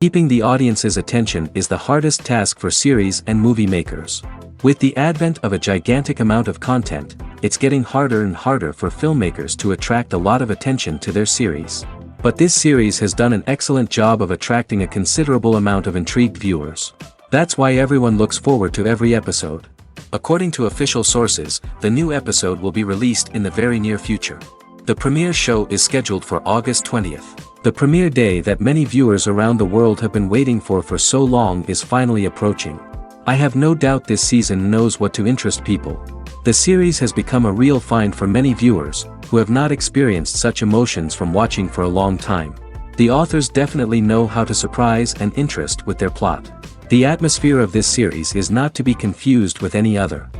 Keeping the audience's attention is the hardest task for series and movie makers. With the advent of a gigantic amount of content, it's getting harder and harder for filmmakers to attract a lot of attention to their series. But this series has done an excellent job of attracting a considerable amount of intrigued viewers. That's why everyone looks forward to every episode. According to official sources, the new episode will be released in the very near future. The premiere show is scheduled for August 20th. The premiere day that many viewers around the world have been waiting for so long is finally approaching. I have no doubt this season knows what to interest people. The series has become a real find for many viewers, who have not experienced such emotions from watching for a long time. The authors definitely know how to surprise and interest with their plot. The atmosphere of this series is not to be confused with any other.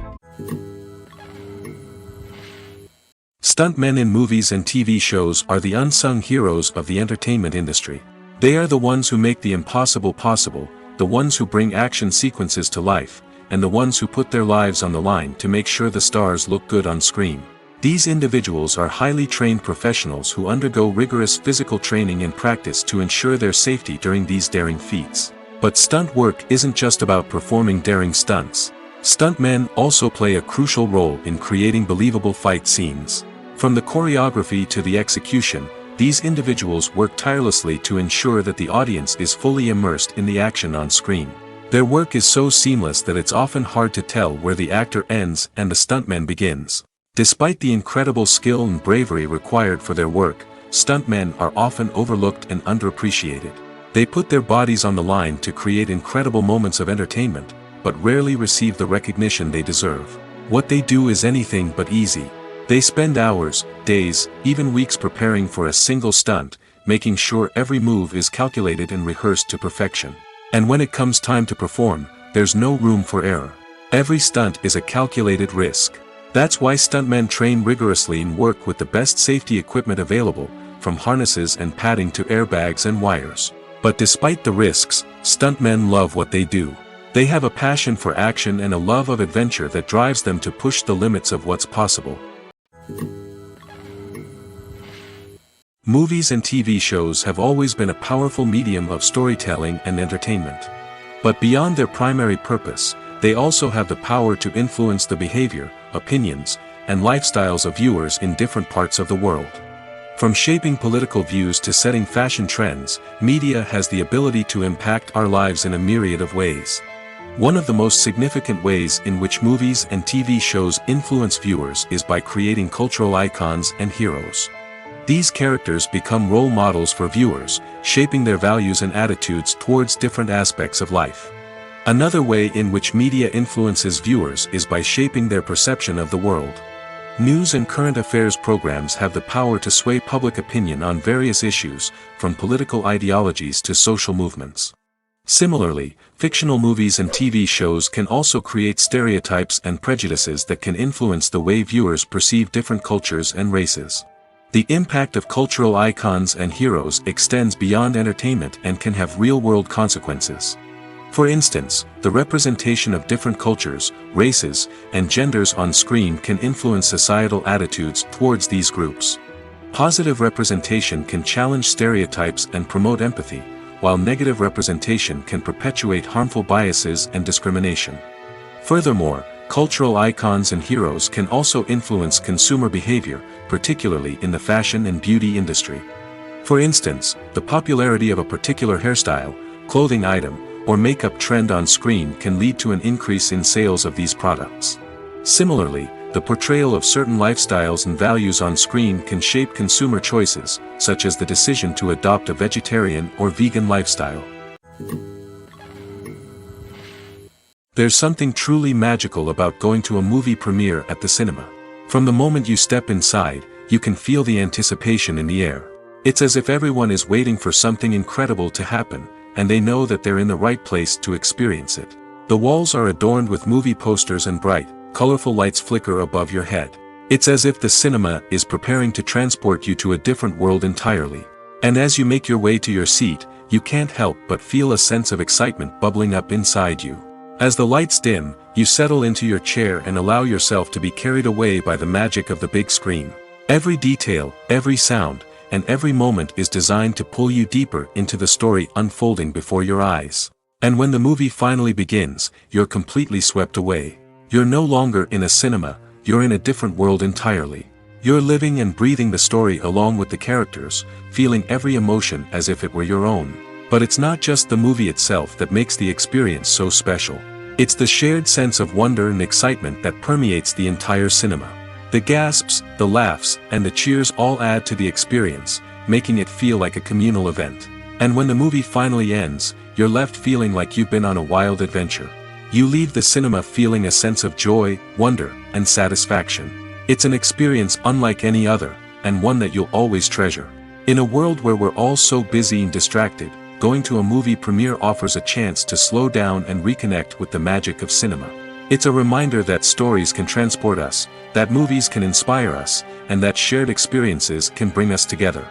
Stuntmen in movies and TV shows are the unsung heroes of the entertainment industry. They are the ones who make the impossible possible, the ones who bring action sequences to life, and the ones who put their lives on the line to make sure the stars look good on screen. These individuals are highly trained professionals who undergo rigorous physical training and practice to ensure their safety during these daring feats. But stunt work isn't just about performing daring stunts. Stuntmen also play a crucial role in creating believable fight scenes. From the choreography to the execution, these individuals work tirelessly to ensure that the audience is fully immersed in the action on screen. Their work is so seamless that it's often hard to tell where the actor ends and the stuntman begins. Despite the incredible skill and bravery required for their work, stuntmen are often overlooked and underappreciated. They put their bodies on the line to create incredible moments of entertainment, but rarely receive the recognition they deserve. What they do is anything but easy. They spend hours, days, even weeks preparing for a single stunt, making sure every move is calculated and rehearsed to perfection. And when it comes time to perform, there's no room for error. Every stunt is a calculated risk. That's why stuntmen train rigorously and work with the best safety equipment available, from harnesses and padding to airbags and wires. But despite the risks, stuntmen love what they do. They have a passion for action and a love of adventure that drives them to push the limits of what's possible. Movies and TV shows have always been a powerful medium of storytelling and entertainment. But beyond their primary purpose, they also have the power to influence the behavior, opinions, and lifestyles of viewers in different parts of the world. From shaping political views to setting fashion trends, media has the ability to impact our lives in a myriad of ways. One of the most significant ways in which movies and TV shows influence viewers is by creating cultural icons and heroes. These characters become role models for viewers, shaping their values and attitudes towards different aspects of life. Another way in which media influences viewers is by shaping their perception of the world. News and current affairs programs have the power to sway public opinion on various issues, from political ideologies to social movements. Similarly, fictional movies and TV shows can also create stereotypes and prejudices that can influence the way viewers perceive different cultures and races. The impact of cultural icons and heroes extends beyond entertainment and can have real-world consequences. For instance, the representation of different cultures, races, and genders on screen can influence societal attitudes towards these groups. Positive representation can challenge stereotypes and promote empathy, while negative representation can perpetuate harmful biases and discrimination. Furthermore, cultural icons and heroes can also influence consumer behavior, particularly in the fashion and beauty industry. For instance, the popularity of a particular hairstyle, clothing item, or makeup trend on screen can lead to an increase in sales of these products. Similarly, the portrayal of certain lifestyles and values on screen can shape consumer choices, such as the decision to adopt a vegetarian or vegan lifestyle. There's something truly magical about going to a movie premiere at the cinema. From the moment you step inside, you can feel the anticipation in the air. It's as if everyone is waiting for something incredible to happen, and they know that they're in the right place to experience it. The walls are adorned with movie posters and bright, colorful lights flicker above your head. It's as if the cinema is preparing to transport you to a different world entirely. And as you make your way to your seat, you can't help but feel a sense of excitement bubbling up inside you. As the lights dim, you settle into your chair and allow yourself to be carried away by the magic of the big screen. Every detail, every sound, and every moment is designed to pull you deeper into the story unfolding before your eyes. And when the movie finally begins, you're completely swept away. You're no longer in a cinema, you're in a different world entirely. You're living and breathing the story along with the characters, feeling every emotion as if it were your own. But it's not just the movie itself that makes the experience so special. It's the shared sense of wonder and excitement that permeates the entire cinema. The gasps, the laughs, and the cheers all add to the experience, making it feel like a communal event. And when the movie finally ends, you're left feeling like you've been on a wild adventure. You leave the cinema feeling a sense of joy, wonder, and satisfaction. It's an experience unlike any other, and one that you'll always treasure. In a world where we're all so busy and distracted, going to a movie premiere offers a chance to slow down and reconnect with the magic of cinema. It's a reminder that stories can transport us, that movies can inspire us, and that shared experiences can bring us together.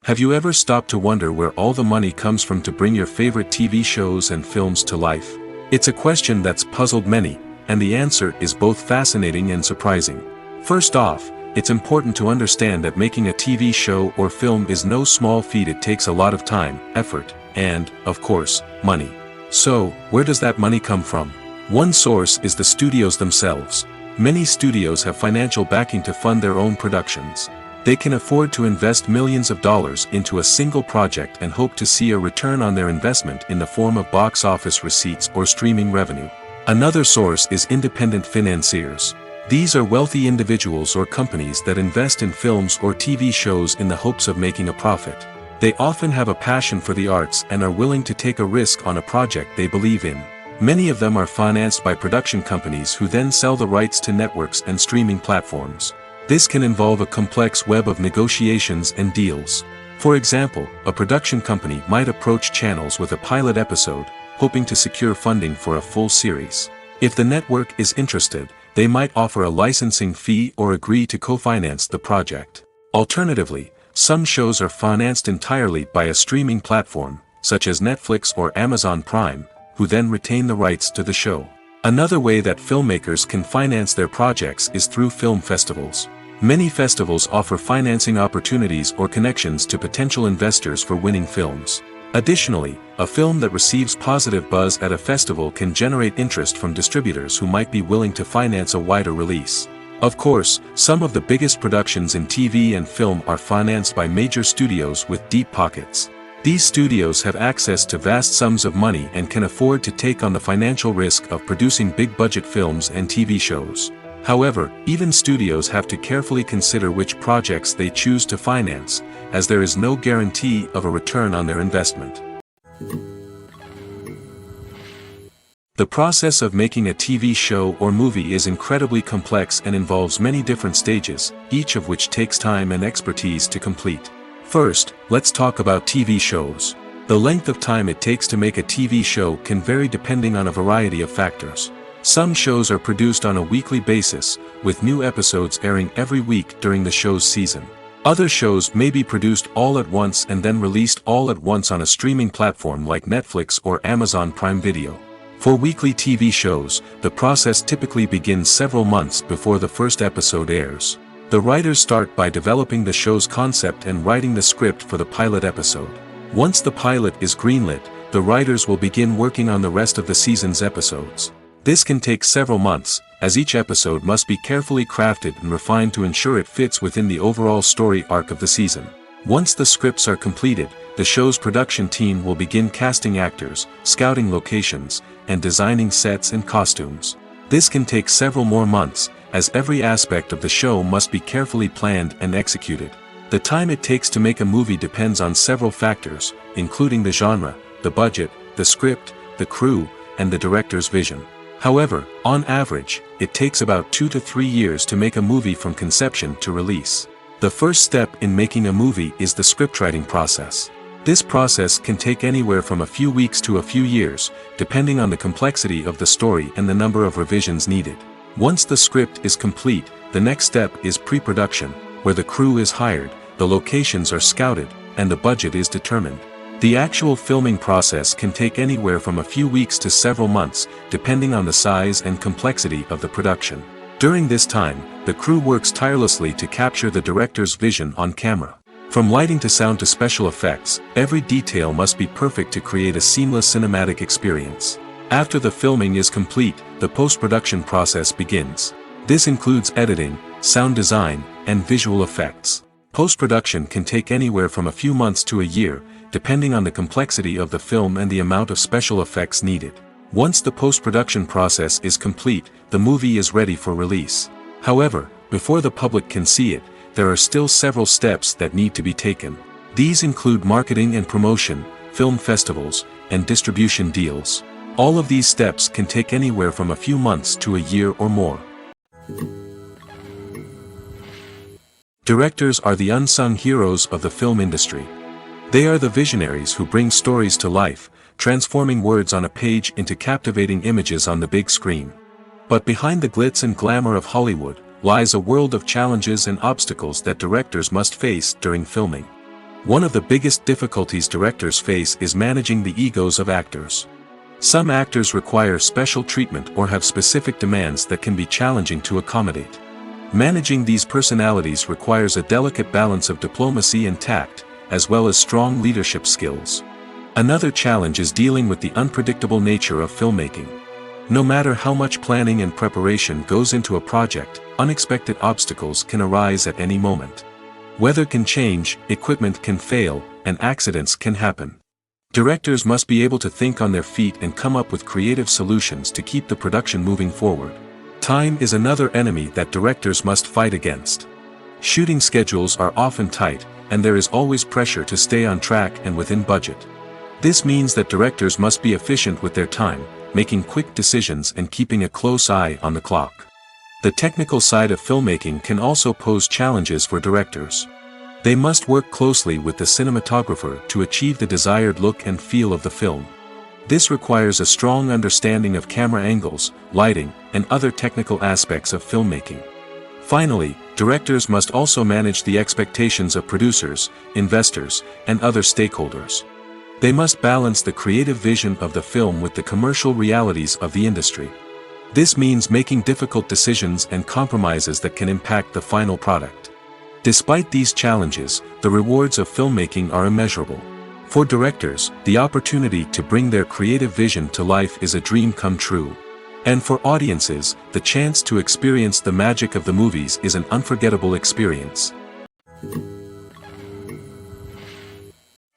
Have you ever stopped to wonder where all the money comes from to bring your favorite TV shows and films to life? It's a question that's puzzled many, and the answer is both fascinating and surprising. First off, it's important to understand that making a TV show or film is no small feat. It takes a lot of time, effort, and, of course, money. So, where does that money come from? One source is the studios themselves. Many studios have financial backing to fund their own productions. They can afford to invest millions of dollars into a single project and hope to see a return on their investment in the form of box office receipts or streaming revenue. Another source is independent financiers. These are wealthy individuals or companies that invest in films or TV shows in the hopes of making a profit. They often have a passion for the arts and are willing to take a risk on a project they believe in. Many of them are financed by production companies who then sell the rights to networks and streaming platforms. This can involve a complex web of negotiations and deals. For example, a production company might approach channels with a pilot episode, hoping to secure funding for a full series. If the network is interested, they might offer a licensing fee or agree to co-finance the project. Alternatively, some shows are financed entirely by a streaming platform, such as Netflix or Amazon Prime, who then retain the rights to the show. Another way that filmmakers can finance their projects is through film festivals. Many festivals offer financing opportunities or connections to potential investors for winning films. Additionally, a film that receives positive buzz at a festival can generate interest from distributors who might be willing to finance a wider release. Of course, some of the biggest productions in TV and film are financed by major studios with deep pockets. These studios have access to vast sums of money and can afford to take on the financial risk of producing big-budget films and TV shows. However, even studios have to carefully consider which projects they choose to finance, as there is no guarantee of a return on their investment. The process of making a TV show or movie is incredibly complex and involves many different stages, each of which takes time and expertise to complete. First, let's talk about TV shows. The length of time it takes to make a TV show can vary depending on a variety of factors. Some shows are produced on a weekly basis, with new episodes airing every week during the show's season. Other shows may be produced all at once and then released all at once on a streaming platform like Netflix or Amazon Prime Video. For weekly TV shows, the process typically begins several months before the first episode airs. The writers start by developing the show's concept and writing the script for the pilot episode. Once the pilot is greenlit, the writers will begin working on the rest of the season's episodes. This can take several months, as each episode must be carefully crafted and refined to ensure it fits within the overall story arc of the season. Once the scripts are completed, the show's production team will begin casting actors, scouting locations, and designing sets and costumes. This can take several more months, as every aspect of the show must be carefully planned and executed. The time it takes to make a movie depends on several factors, including the genre, the budget, the script, the crew, and the director's vision. However, on average, it takes about 2 to 3 years to make a movie from conception to release. The first step in making a movie is the scriptwriting process. This process can take anywhere from a few weeks to a few years, depending on the complexity of the story and the number of revisions needed. Once the script is complete, the next step is pre-production, where the crew is hired, the locations are scouted, and the budget is determined. The actual filming process can take anywhere from a few weeks to several months, depending on the size and complexity of the production. During this time, the crew works tirelessly to capture the director's vision on camera. From lighting to sound to special effects, every detail must be perfect to create a seamless cinematic experience. After the filming is complete, the post-production process begins. This includes editing, sound design, and visual effects. Post-production can take anywhere from a few months to a year, depending on the complexity of the film and the amount of special effects needed. Once the post-production process is complete, the movie is ready for release. However, before the public can see it, there are still several steps that need to be taken. These include marketing and promotion, film festivals, and distribution deals. All of these steps can take anywhere from a few months to a year or more. Directors are the unsung heroes of the film industry. They are the visionaries who bring stories to life, transforming words on a page into captivating images on the big screen. But behind the glitz and glamour of Hollywood, lies a world of challenges and obstacles that directors must face during filming. One of the biggest difficulties directors face is managing the egos of actors. Some actors require special treatment or have specific demands that can be challenging to accommodate. Managing these personalities requires a delicate balance of diplomacy and tact, as well as strong leadership skills. Another challenge is dealing with the unpredictable nature of filmmaking. No matter how much planning and preparation goes into a project, unexpected obstacles can arise at any moment. Weather can change, equipment can fail, and accidents can happen. Directors must be able to think on their feet and come up with creative solutions to keep the production moving forward. Time is another enemy that directors must fight against. Shooting schedules are often tight, and there is always pressure to stay on track and within budget. This means that directors must be efficient with their time, making quick decisions and keeping a close eye on the clock. The technical side of filmmaking can also pose challenges for directors. They must work closely with the cinematographer to achieve the desired look and feel of the film. This requires a strong understanding of camera angles, lighting, and other technical aspects of filmmaking. Finally, directors must also manage the expectations of producers, investors, and other stakeholders. They must balance the creative vision of the film with the commercial realities of the industry. This means making difficult decisions and compromises that can impact the final product. Despite these challenges, the rewards of filmmaking are immeasurable. For directors, the opportunity to bring their creative vision to life is a dream come true. And for audiences, the chance to experience the magic of the movies is an unforgettable experience.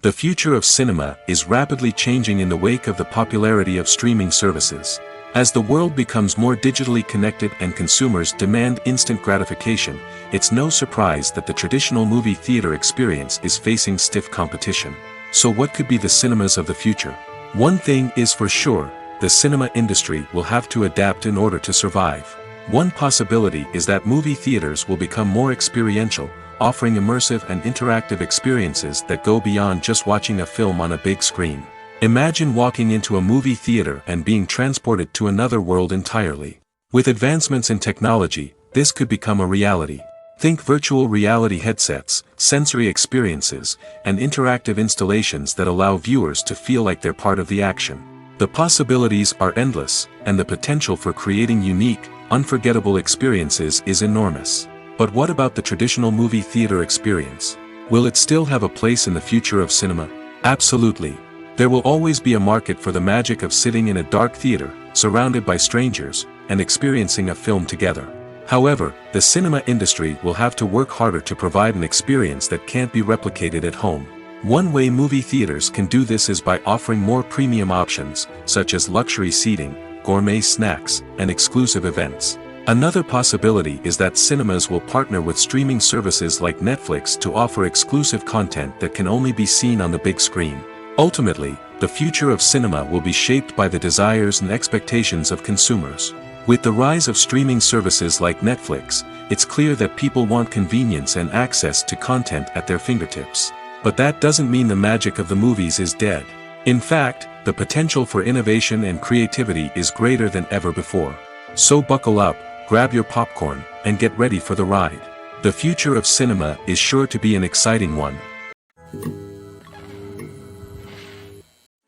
The future of cinema is rapidly changing in the wake of the popularity of streaming services. As the world becomes more digitally connected and consumers demand instant gratification, it's no surprise that the traditional movie theater experience is facing stiff competition. So what could be the cinemas of the future? One thing is for sure, the cinema industry will have to adapt in order to survive. One possibility is that movie theaters will become more experiential, offering immersive and interactive experiences that go beyond just watching a film on a big screen. Imagine walking into a movie theater and being transported to another world entirely. With advancements in technology, this could become a reality. Think virtual reality headsets, sensory experiences, and interactive installations that allow viewers to feel like they're part of the action. The possibilities are endless, and the potential for creating unique, unforgettable experiences is enormous. But what about the traditional movie theater experience? Will it still have a place in the future of cinema? Absolutely. There will always be a market for the magic of sitting in a dark theater, surrounded by strangers, and experiencing a film together. However, the cinema industry will have to work harder to provide an experience that can't be replicated at home. One way movie theaters can do this is by offering more premium options, such as luxury seating, gourmet snacks, and exclusive events. Another possibility is that cinemas will partner with streaming services like Netflix to offer exclusive content that can only be seen on the big screen. Ultimately, the future of cinema will be shaped by the desires and expectations of consumers. With the rise of streaming services like Netflix, it's clear that people want convenience and access to content at their fingertips. But that doesn't mean the magic of the movies is dead. In fact, the potential for innovation and creativity is greater than ever before. So buckle up, grab your popcorn, and get ready for the ride. The future of cinema is sure to be an exciting one.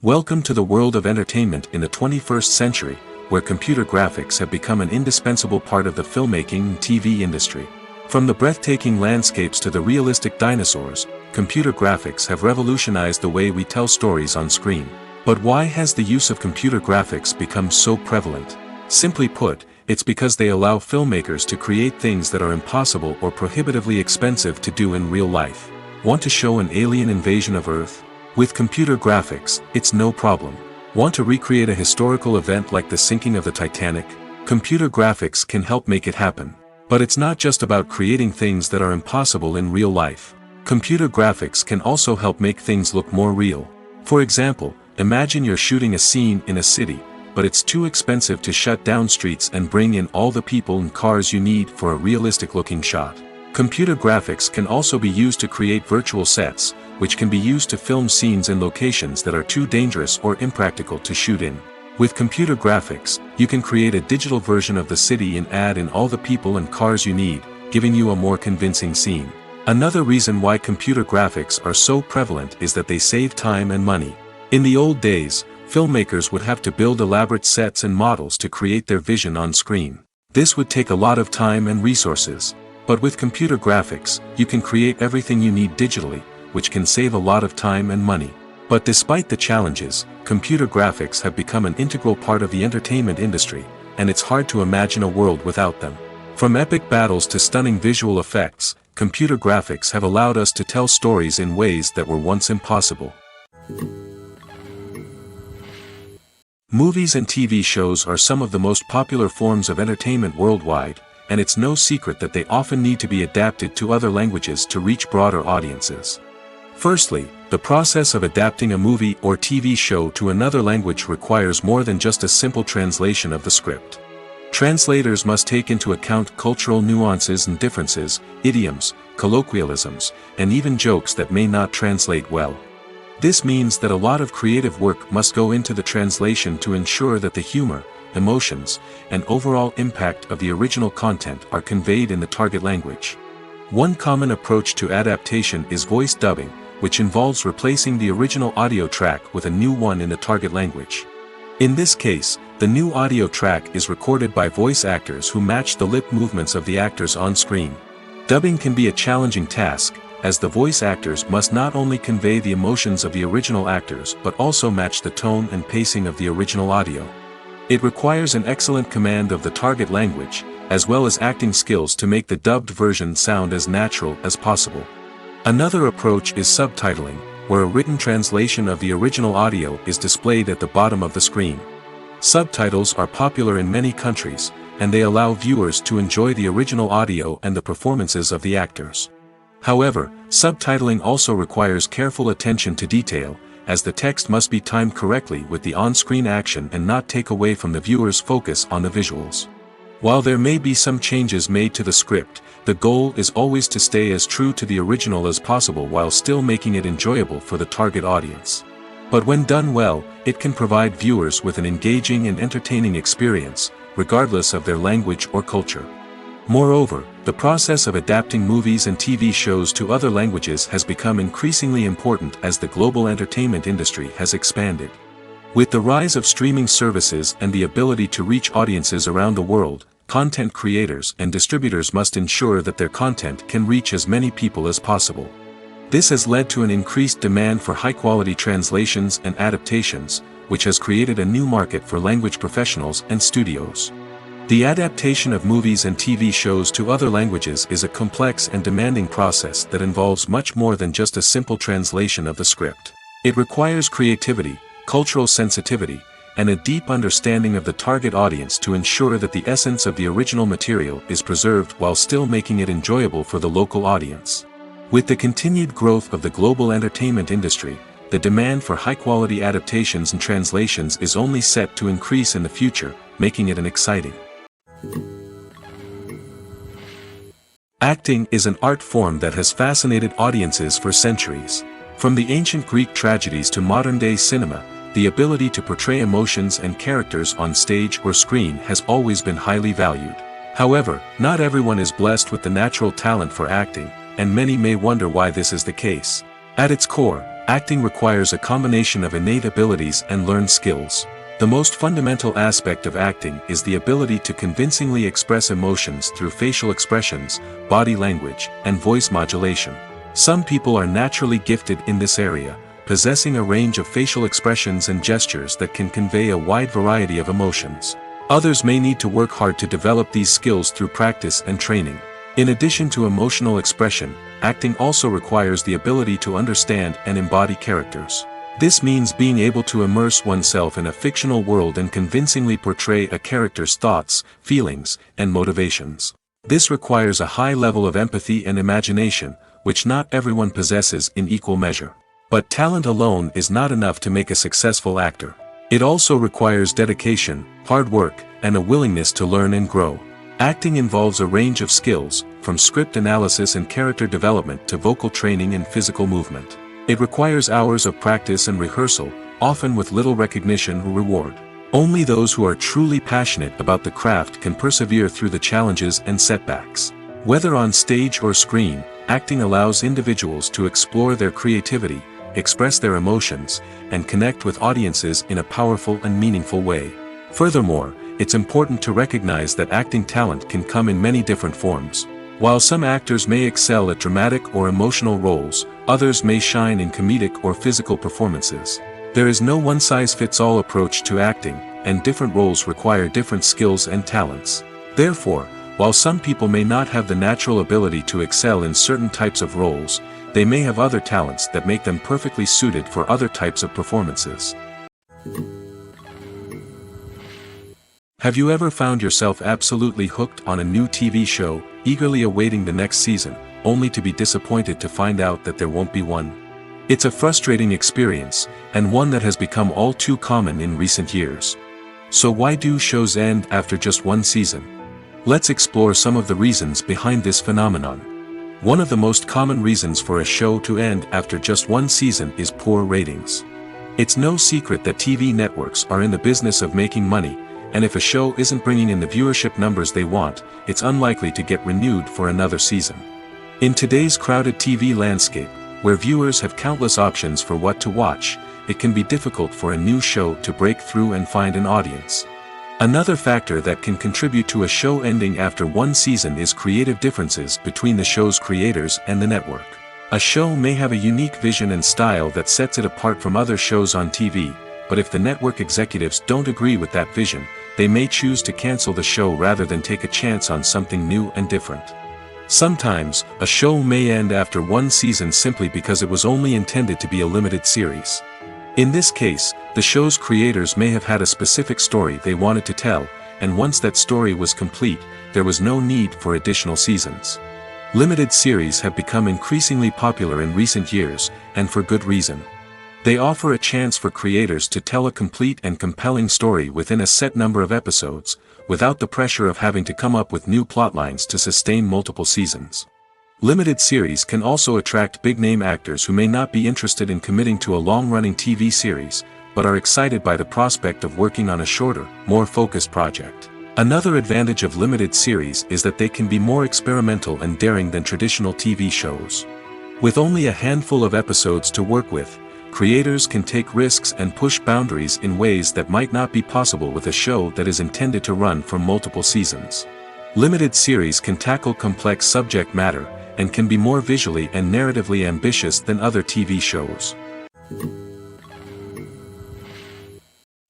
Welcome to the world of entertainment in the 21st century, where computer graphics have become an indispensable part of the filmmaking and TV industry. From the breathtaking landscapes to the realistic dinosaurs, computer graphics have revolutionized the way we tell stories on screen. But why has the use of computer graphics become so prevalent? Simply put, it's because they allow filmmakers to create things that are impossible or prohibitively expensive to do in real life. Want to show an alien invasion of Earth? With computer graphics, it's no problem. Want to recreate a historical event like the sinking of the Titanic? Computer graphics can help make it happen. But it's not just about creating things that are impossible in real life. Computer graphics can also help make things look more real. For example, imagine you're shooting a scene in a city, but it's too expensive to shut down streets and bring in all the people and cars you need for a realistic-looking shot. Computer graphics can also be used to create virtual sets, which can be used to film scenes in locations that are too dangerous or impractical to shoot in. With computer graphics, you can create a digital version of the city and add in all the people and cars you need, giving you a more convincing scene. Another reason why computer graphics are so prevalent is that they save time and money. In the old days, filmmakers would have to build elaborate sets and models to create their vision on screen. This would take a lot of time and resources. But with computer graphics, you can create everything you need digitally, which can save a lot of time and money. But despite the challenges, computer graphics have become an integral part of the entertainment industry, and it's hard to imagine a world without them. From epic battles to stunning visual effects, computer graphics have allowed us to tell stories in ways that were once impossible. Movies and TV shows are some of the most popular forms of entertainment worldwide, and it's no secret that they often need to be adapted to other languages to reach broader audiences. Firstly, the process of adapting a movie or TV show to another language requires more than just a simple translation of the script. Translators must take into account cultural nuances and differences, idioms, colloquialisms, and even jokes that may not translate well. This means that a lot of creative work must go into the translation to ensure that the humor, emotions, and overall impact of the original content are conveyed in the target language. One common approach to adaptation is voice dubbing, which involves replacing the original audio track with a new one in the target language. In this case, the new audio track is recorded by voice actors who match the lip movements of the actors on screen. Dubbing can be a challenging task, as the voice actors must not only convey the emotions of the original actors but also match the tone and pacing of the original audio. It requires an excellent command of the target language, as well as acting skills to make the dubbed version sound as natural as possible. Another approach is subtitling, where a written translation of the original audio is displayed at the bottom of the screen. Subtitles are popular in many countries, and they allow viewers to enjoy the original audio and the performances of the actors. However, subtitling also requires careful attention to detail, as the text must be timed correctly with the on-screen action and not take away from the viewer's focus on the visuals. While there may be some changes made to the script, the goal is always to stay as true to the original as possible while still making it enjoyable for the target audience. But when done well, it can provide viewers with an engaging and entertaining experience, regardless of their language or culture. Moreover, the process of adapting movies and TV shows to other languages has become increasingly important as the global entertainment industry has expanded. With the rise of streaming services and the ability to reach audiences around the world, content creators and distributors must ensure that their content can reach as many people as possible. This has led to an increased demand for high-quality translations and adaptations, which has created a new market for language professionals and studios. The adaptation of movies and TV shows to other languages is a complex and demanding process that involves much more than just a simple translation of the script. It requires creativity, cultural sensitivity, and a deep understanding of the target audience to ensure that the essence of the original material is preserved while still making it enjoyable for the local audience. With the continued growth of the global entertainment industry, the demand for high-quality adaptations and translations is only set to increase in the future, making it an exciting. Acting is an art form that has fascinated audiences for centuries. From the ancient Greek tragedies to modern-day cinema, the ability to portray emotions and characters on stage or screen has always been highly valued. However, not everyone is blessed with the natural talent for acting, and many may wonder why this is the case. At its core, acting requires a combination of innate abilities and learned skills. The most fundamental aspect of acting is the ability to convincingly express emotions through facial expressions, body language, and voice modulation. Some people are naturally gifted in this area, possessing a range of facial expressions and gestures that can convey a wide variety of emotions. Others may need to work hard to develop these skills through practice and training. In addition to emotional expression, acting also requires the ability to understand and embody characters. This means being able to immerse oneself in a fictional world and convincingly portray a character's thoughts, feelings, and motivations. This requires a high level of empathy and imagination, which not everyone possesses in equal measure. But talent alone is not enough to make a successful actor. It also requires dedication, hard work, and a willingness to learn and grow. Acting involves a range of skills, from script analysis and character development to vocal training and physical movement. It requires hours of practice and rehearsal, often with little recognition or reward. Only those who are truly passionate about the craft can persevere through the challenges and setbacks. Whether on stage or screen, acting allows individuals to explore their creativity, express their emotions, and connect with audiences in a powerful and meaningful way. Furthermore, it's important to recognize that acting talent can come in many different forms. While some actors may excel at dramatic or emotional roles, others may shine in comedic or physical performances. There is no one-size-fits-all approach to acting, and different roles require different skills and talents. Therefore, while some people may not have the natural ability to excel in certain types of roles, they may have other talents that make them perfectly suited for other types of performances. Have you ever found yourself absolutely hooked on a new TV show, eagerly awaiting the next season, only to be disappointed to find out that there won't be one? It's a frustrating experience, and one that has become all too common in recent years. So why do shows end after just one season? Let's explore some of the reasons behind this phenomenon. One of the most common reasons for a show to end after just one season is poor ratings. It's no secret that TV networks are in the business of making money, and if a show isn't bringing in the viewership numbers they want, it's unlikely to get renewed for another season. In today's crowded TV landscape, where viewers have countless options for what to watch, it can be difficult for a new show to break through and find an audience. Another factor that can contribute to a show ending after one season is creative differences between the show's creators and the network. A show may have a unique vision and style that sets it apart from other shows on TV, but if the network executives don't agree with that vision, they may choose to cancel the show rather than take a chance on something new and different. Sometimes, a show may end after one season simply because it was only intended to be a limited series. In this case, the show's creators may have had a specific story they wanted to tell, and once that story was complete, there was no need for additional seasons. Limited series have become increasingly popular in recent years, and for good reason. They offer a chance for creators to tell a complete and compelling story within a set number of episodes, without the pressure of having to come up with new plotlines to sustain multiple seasons. Limited series can also attract big-name actors who may not be interested in committing to a long-running TV series, but are excited by the prospect of working on a shorter, more focused project. Another advantage of limited series is that they can be more experimental and daring than traditional TV shows. With only a handful of episodes to work with, creators can take risks and push boundaries in ways that might not be possible with a show that is intended to run for multiple seasons. Limited series can tackle complex subject matter, and can be more visually and narratively ambitious than other TV shows.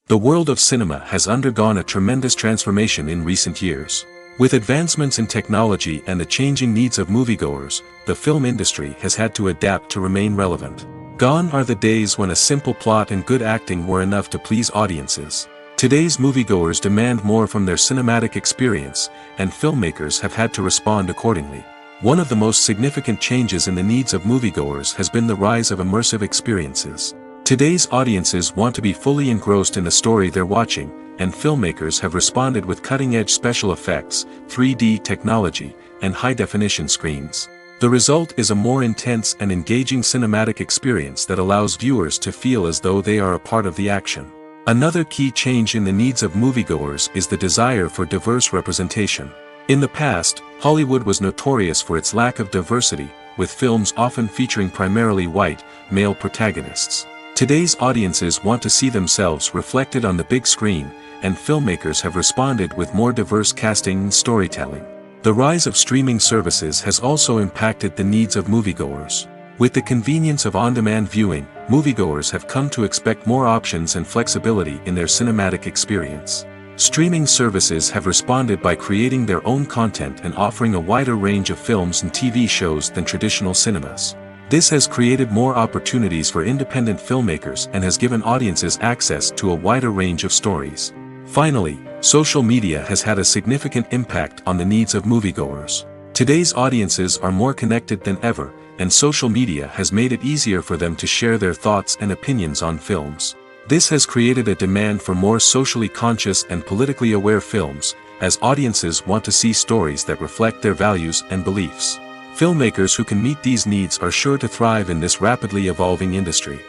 The world of cinema has undergone a tremendous transformation in recent years. With advancements in technology and the changing needs of moviegoers, the film industry has had to adapt to remain relevant. Gone are the days when a simple plot and good acting were enough to please audiences. Today's moviegoers demand more from their cinematic experience, and filmmakers have had to respond accordingly. One of the most significant changes in the needs of moviegoers has been the rise of immersive experiences. Today's audiences want to be fully engrossed in the story they're watching, and filmmakers have responded with cutting-edge special effects, 3D technology, and high-definition screens. The result is a more intense and engaging cinematic experience that allows viewers to feel as though they are a part of the action. Another key change in the needs of moviegoers is the desire for diverse representation. In the past, Hollywood was notorious for its lack of diversity, with films often featuring primarily white, male protagonists. Today's audiences want to see themselves reflected on the big screen, and filmmakers have responded with more diverse casting and storytelling. The rise of streaming services has also impacted the needs of moviegoers. With the convenience of on-demand viewing, moviegoers have come to expect more options and flexibility in their cinematic experience. Streaming services have responded by creating their own content and offering a wider range of films and TV shows than traditional cinemas. This has created more opportunities for independent filmmakers and has given audiences access to a wider range of stories. Finally, social media has had a significant impact on the needs of moviegoers. Today's audiences are more connected than ever, and social media has made it easier for them to share their thoughts and opinions on films. This has created a demand for more socially conscious and politically aware films, as audiences want to see stories that reflect their values and beliefs. Filmmakers who can meet these needs are sure to thrive in this rapidly evolving industry.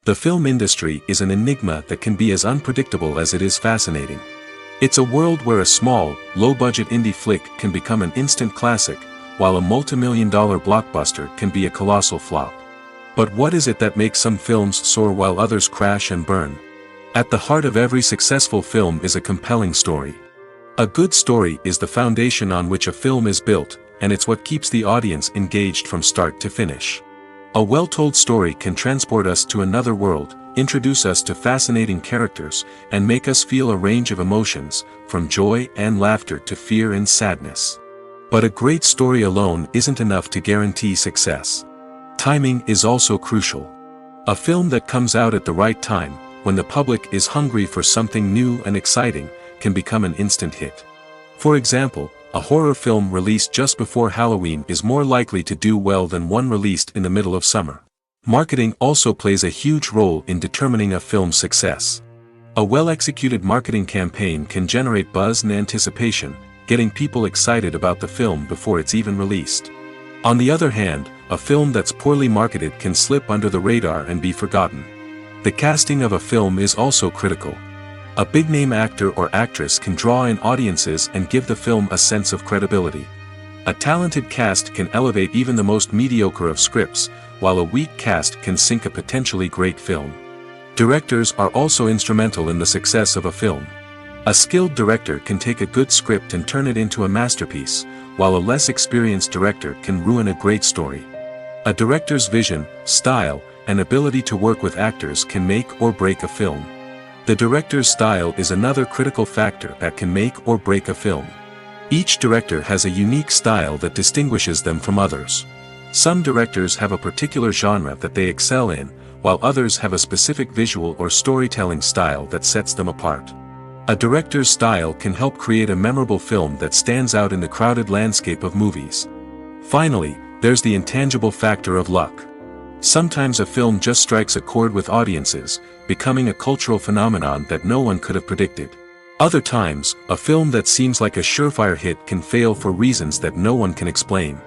The film industry is an enigma that can be as unpredictable as it is fascinating. It's a world where a small, low-budget indie flick can become an instant classic, while a multi-million-dollar blockbuster can be a colossal flop. But what is it that makes some films soar while others crash and burn? At the heart of every successful film is a compelling story. A good story is the foundation on which a film is built, and it's what keeps the audience engaged from start to finish. A well-told story can transport us to another world, introduce us to fascinating characters, and make us feel a range of emotions, from joy and laughter to fear and sadness. But a great story alone isn't enough to guarantee success. Timing is also crucial. A film that comes out at the right time, when the public is hungry for something new and exciting, can become an instant hit. For example, a horror film released just before Halloween is more likely to do well than one released in the middle of summer. Marketing also plays a huge role in determining a film's success. A well-executed marketing campaign can generate buzz and anticipation, getting people excited about the film before it's even released. On the other hand, a film that's poorly marketed can slip under the radar and be forgotten. The casting of a film is also critical. A big-name actor or actress can draw in audiences and give the film a sense of credibility. A talented cast can elevate even the most mediocre of scripts, while a weak cast can sink a potentially great film. Directors are also instrumental in the success of a film. A skilled director can take a good script and turn it into a masterpiece, while a less experienced director can ruin a great story. A director's vision, style, and ability to work with actors can make or break a film. The director's style is another critical factor that can make or break a film. Each director has a unique style that distinguishes them from others. Some directors have a particular genre that they excel in, while others have a specific visual or storytelling style that sets them apart. A director's style can help create a memorable film that stands out in the crowded landscape of movies. Finally, there's the intangible factor of luck. Sometimes a film just strikes a chord with audiences, becoming a cultural phenomenon that no one could have predicted. Other times, a film that seems like a surefire hit can fail for reasons that no one can explain.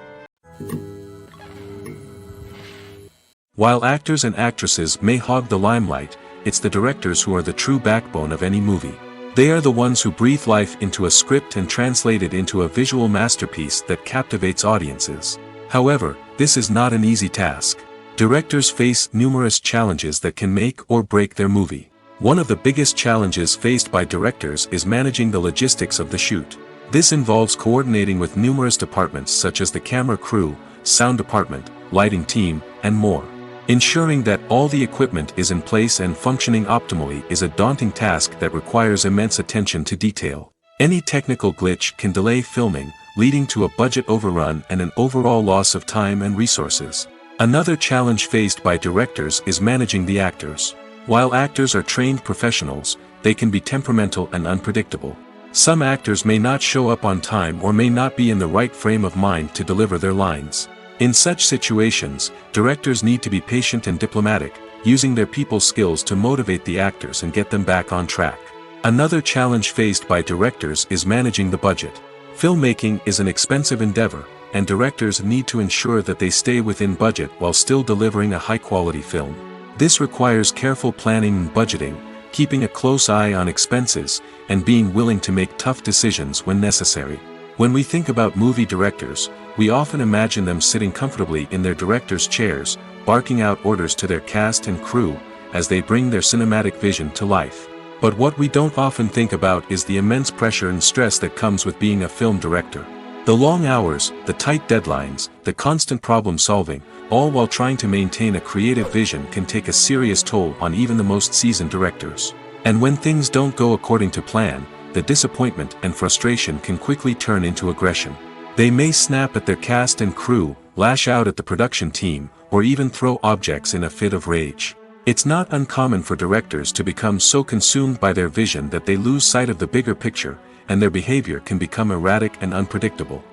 While actors and actresses may hog the limelight, it's the directors who are the true backbone of any movie. They are the ones who breathe life into a script and translate it into a visual masterpiece that captivates audiences. However, this is not an easy task. Directors face numerous challenges that can make or break their movie. One of the biggest challenges faced by directors is managing the logistics of the shoot. This involves coordinating with numerous departments such as the camera crew, sound department, lighting team, and more. Ensuring that all the equipment is in place and functioning optimally is a daunting task that requires immense attention to detail. Any technical glitch can delay filming, leading to a budget overrun and an overall loss of time and resources. Another challenge faced by directors is managing the actors. While actors are trained professionals, they can be temperamental and unpredictable. Some actors may not show up on time or may not be in the right frame of mind to deliver their lines. In such situations, directors need to be patient and diplomatic, using their people skills to motivate the actors and get them back on track. Another challenge faced by directors is managing the budget. Filmmaking is an expensive endeavor, and directors need to ensure that they stay within budget while still delivering a high-quality film. This requires careful planning and budgeting, keeping a close eye on expenses, and being willing to make tough decisions when necessary. When we think about movie directors, we often imagine them sitting comfortably in their director's chairs, barking out orders to their cast and crew, as they bring their cinematic vision to life. But what we don't often think about is the immense pressure and stress that comes with being a film director. The long hours, the tight deadlines, the constant problem solving, all while trying to maintain a creative vision can take a serious toll on even the most seasoned directors. And when things don't go according to plan, the disappointment and frustration can quickly turn into aggression. They may snap at their cast and crew, lash out at the production team, or even throw objects in a fit of rage. It's not uncommon for directors to become so consumed by their vision that they lose sight of the bigger picture, and their behavior can become erratic and unpredictable.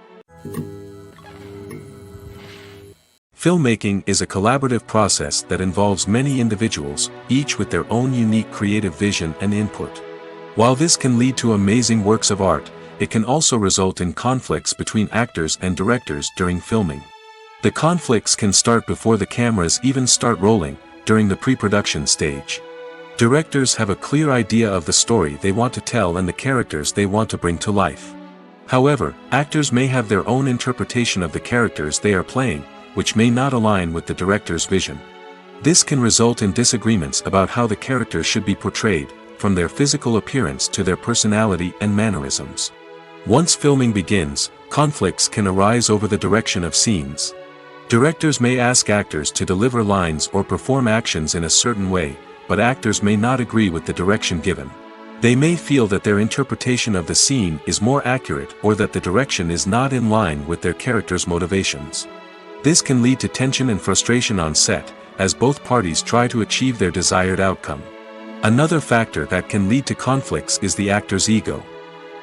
Filmmaking is a collaborative process that involves many individuals, each with their own unique creative vision and input. While this can lead to amazing works of art, it can also result in conflicts between actors and directors during filming. The conflicts can start before the cameras even start rolling, during the pre-production stage. Directors have a clear idea of the story they want to tell and the characters they want to bring to life. However, actors may have their own interpretation of the characters they are playing, which may not align with the director's vision. This can result in disagreements about how the characters should be portrayed, from their physical appearance to their personality and mannerisms. Once filming begins, conflicts can arise over the direction of scenes. Directors may ask actors to deliver lines or perform actions in a certain way, but actors may not agree with the direction given. They may feel that their interpretation of the scene is more accurate or that the direction is not in line with their character's motivations. This can lead to tension and frustration on set, as both parties try to achieve their desired outcome. Another factor that can lead to conflicts is the actor's ego.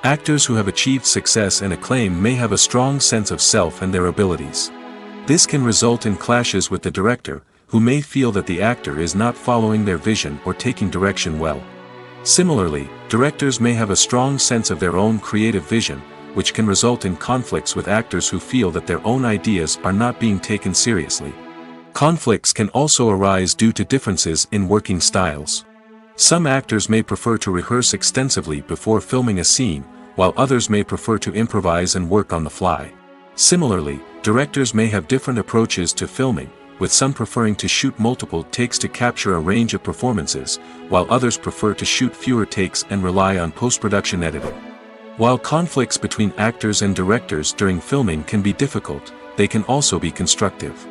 Actors who have achieved success and acclaim may have a strong sense of self and their abilities. This can result in clashes with the director, who may feel that the actor is not following their vision or taking direction well. Similarly, directors may have a strong sense of their own creative vision, which can result in conflicts with actors who feel that their own ideas are not being taken seriously. Conflicts can also arise due to differences in working styles. Some actors may prefer to rehearse extensively before filming a scene, while others may prefer to improvise and work on the fly. Similarly, directors may have different approaches to filming, with some preferring to shoot multiple takes to capture a range of performances, while others prefer to shoot fewer takes and rely on post-production editing. While conflicts between actors and directors during filming can be difficult, they can also be constructive.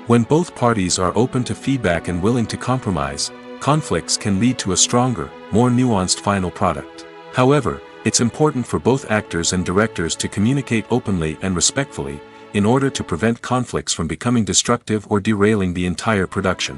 When both parties are open to feedback and willing to compromise, conflicts can lead to a stronger, more nuanced final product. However, it's important for both actors and directors to communicate openly and respectfully, in order to prevent conflicts from becoming destructive or derailing the entire production.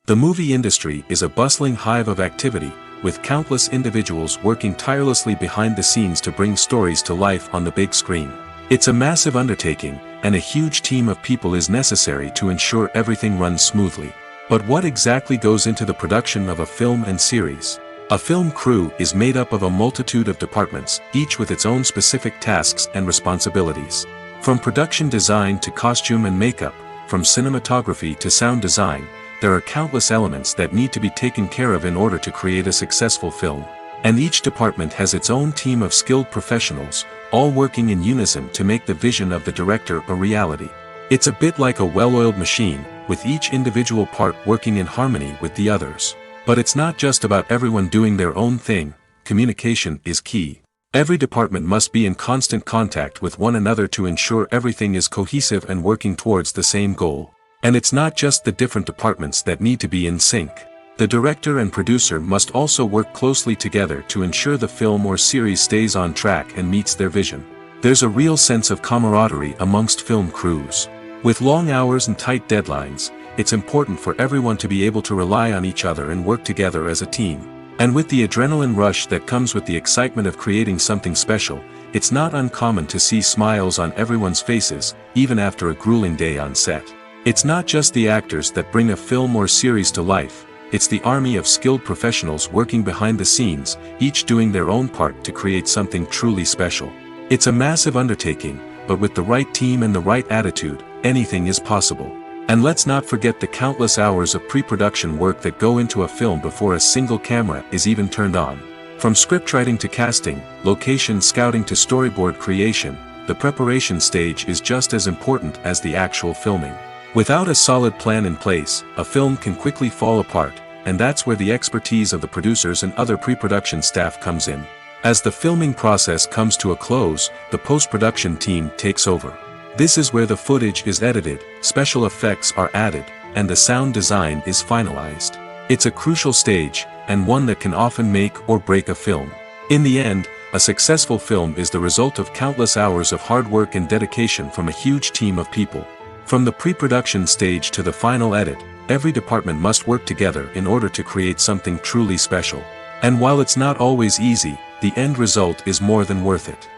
The movie industry is a bustling hive of activity, with countless individuals working tirelessly behind the scenes to bring stories to life on the big screen. It's a massive undertaking, and a huge team of people is necessary to ensure everything runs smoothly. But what exactly goes into the production of a film and series? A film crew is made up of a multitude of departments, each with its own specific tasks and responsibilities. From production design to costume and makeup, from cinematography to sound design, there are countless elements that need to be taken care of in order to create a successful film. And each department has its own team of skilled professionals, all working in unison to make the vision of the director a reality. It's a bit like a well-oiled machine, with each individual part working in harmony with the others. But it's not just about everyone doing their own thing. Communication is key. Every department must be in constant contact with one another to ensure everything is cohesive and working towards the same goal. And it's not just the different departments that need to be in sync. The director and producer must also work closely together to ensure the film or series stays on track and meets their vision. There's a real sense of camaraderie amongst film crews. With long hours and tight deadlines, it's important for everyone to be able to rely on each other and work together as a team. And with the adrenaline rush that comes with the excitement of creating something special, it's not uncommon to see smiles on everyone's faces, even after a grueling day on set. It's not just the actors that bring a film or series to life, it's the army of skilled professionals working behind the scenes, each doing their own part to create something truly special. It's a massive undertaking, but with the right team and the right attitude, anything is possible. And let's not forget the countless hours of pre-production work that go into a film before a single camera is even turned on. From scriptwriting to casting, location scouting to storyboard creation, the preparation stage is just as important as the actual filming. Without a solid plan in place, a film can quickly fall apart, and that's where the expertise of the producers and other pre-production staff comes in. As the filming process comes to a close, the post-production team takes over. This is where the footage is edited, special effects are added, and the sound design is finalized. It's a crucial stage, and one that can often make or break a film. In the end, a successful film is the result of countless hours of hard work and dedication from a huge team of people. From the pre-production stage to the final edit, every department must work together in order to create something truly special. And while it's not always easy, the end result is more than worth it.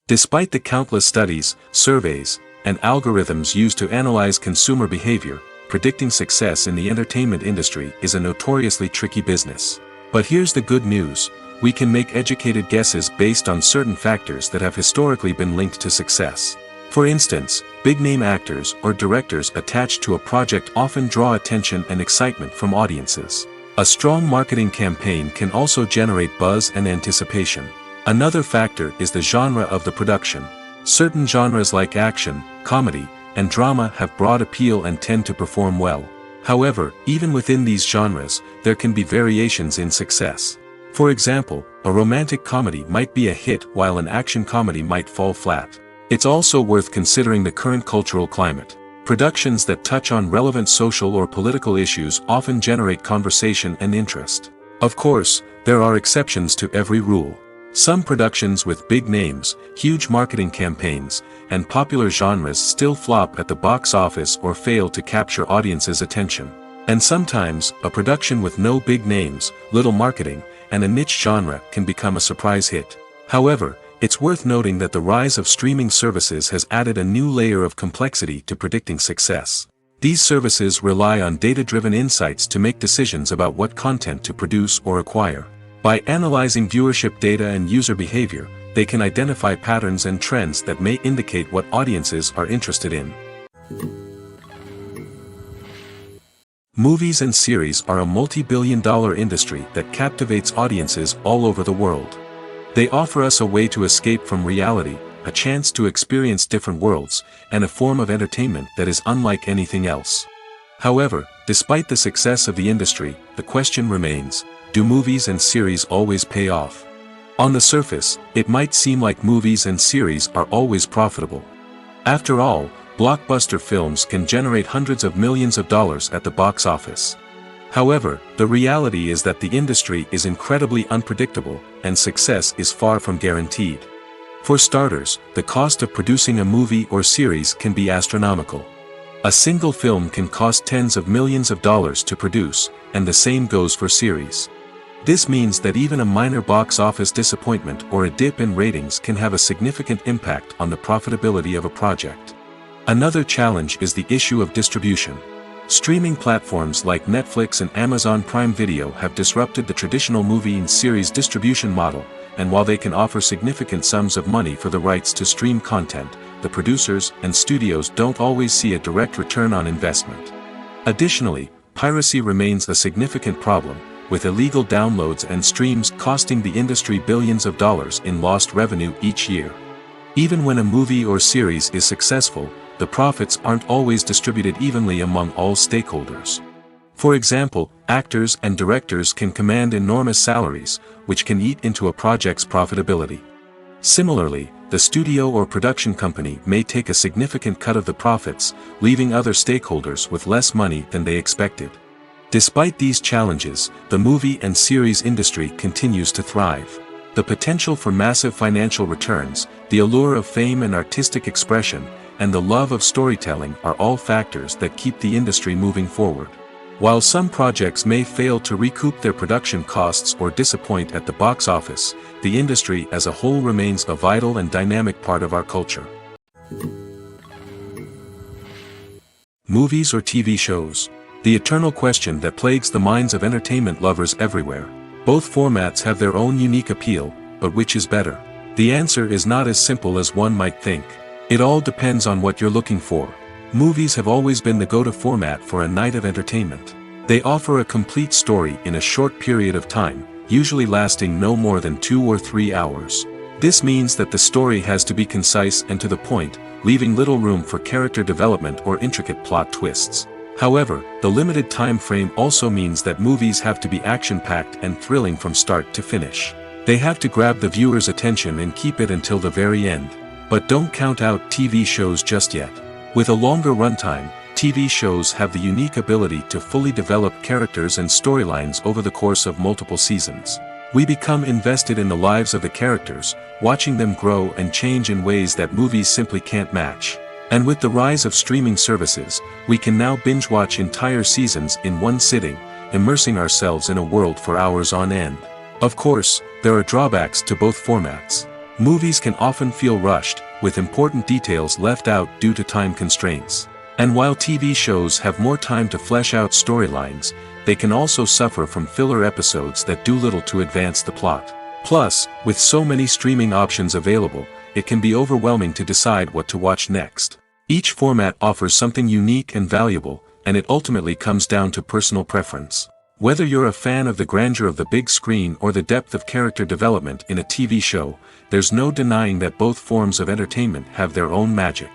Despite the countless studies, surveys, and algorithms used to analyze consumer behavior, predicting success in the entertainment industry is a notoriously tricky business. But here's the good news: we can make educated guesses based on certain factors that have historically been linked to success. For instance, big-name actors or directors attached to a project often draw attention and excitement from audiences. A strong marketing campaign can also generate buzz and anticipation. Another factor is the genre of the production. Certain genres like action, comedy, and drama have broad appeal and tend to perform well. However, even within these genres, there can be variations in success. For example, a romantic comedy might be a hit while an action comedy might fall flat. It's also worth considering the current cultural climate. Productions that touch on relevant social or political issues often generate conversation and interest. Of course, there are exceptions to every rule. Some productions with big names, huge marketing campaigns, and popular genres still flop at the box office or fail to capture audiences' attention. And sometimes, a production with no big names, little marketing, and a niche genre can become a surprise hit. However, it's worth noting that the rise of streaming services has added a new layer of complexity to predicting success. These services rely on data-driven insights to make decisions about what content to produce or acquire. By analyzing viewership data and user behavior, they can identify patterns and trends that may indicate what audiences are interested in. Movies and series are a multi-billion-dollar industry that captivates audiences all over the world. They offer us a way to escape from reality, a chance to experience different worlds, and a form of entertainment that is unlike anything else. However, despite the success of the industry, the question remains: do movies and series always pay off? On the surface, it might seem like movies and series are always profitable. After all, blockbuster films can generate hundreds of millions of dollars at the box office. However, the reality is that the industry is incredibly unpredictable, and success is far from guaranteed. For starters, the cost of producing a movie or series can be astronomical. A single film can cost tens of millions of dollars to produce, and the same goes for series. This means that even a minor box office disappointment or a dip in ratings can have a significant impact on the profitability of a project. Another challenge is the issue of distribution. Streaming platforms like Netflix and Amazon Prime Video have disrupted the traditional movie and series distribution model, and while they can offer significant sums of money for the rights to stream content, the producers and studios don't always see a direct return on investment. Additionally, piracy remains a significant problem, with illegal downloads and streams costing the industry billions of dollars in lost revenue each year. Even when a movie or series is successful, the profits aren't always distributed evenly among all stakeholders. For example, actors and directors can command enormous salaries, which can eat into a project's profitability. Similarly, the studio or production company may take a significant cut of the profits, leaving other stakeholders with less money than they expected. Despite these challenges, the movie and series industry continues to thrive. The potential for massive financial returns, the allure of fame and artistic expression, and the love of storytelling are all factors that keep the industry moving forward. While some projects may fail to recoup their production costs or disappoint at the box office, the industry as a whole remains a vital and dynamic part of our culture. Movies or TV shows? The eternal question that plagues the minds of entertainment lovers everywhere. Both formats have their own unique appeal, but which is better? The answer is not as simple as one might think. It all depends on what you're looking for. Movies have always been the go-to format for a night of entertainment. They offer a complete story in a short period of time, usually lasting no more than 2 or 3 hours. This means that the story has to be concise and to the point, leaving little room for character development or intricate plot twists. However, the limited time frame also means that movies have to be action-packed and thrilling from start to finish. They have to grab the viewer's attention and keep it until the very end. But don't count out TV shows just yet. With a longer runtime, TV shows have the unique ability to fully develop characters and storylines over the course of multiple seasons. We become invested in the lives of the characters, watching them grow and change in ways that movies simply can't match. And with the rise of streaming services, we can now binge-watch entire seasons in one sitting, immersing ourselves in a world for hours on end. Of course, there are drawbacks to both formats. Movies can often feel rushed, with important details left out due to time constraints. And while TV shows have more time to flesh out storylines, they can also suffer from filler episodes that do little to advance the plot. Plus, with so many streaming options available, it can be overwhelming to decide what to watch next. Each format offers something unique and valuable, and it ultimately comes down to personal preference. Whether you're a fan of the grandeur of the big screen or the depth of character development in a TV show, there's no denying that both forms of entertainment have their own magic.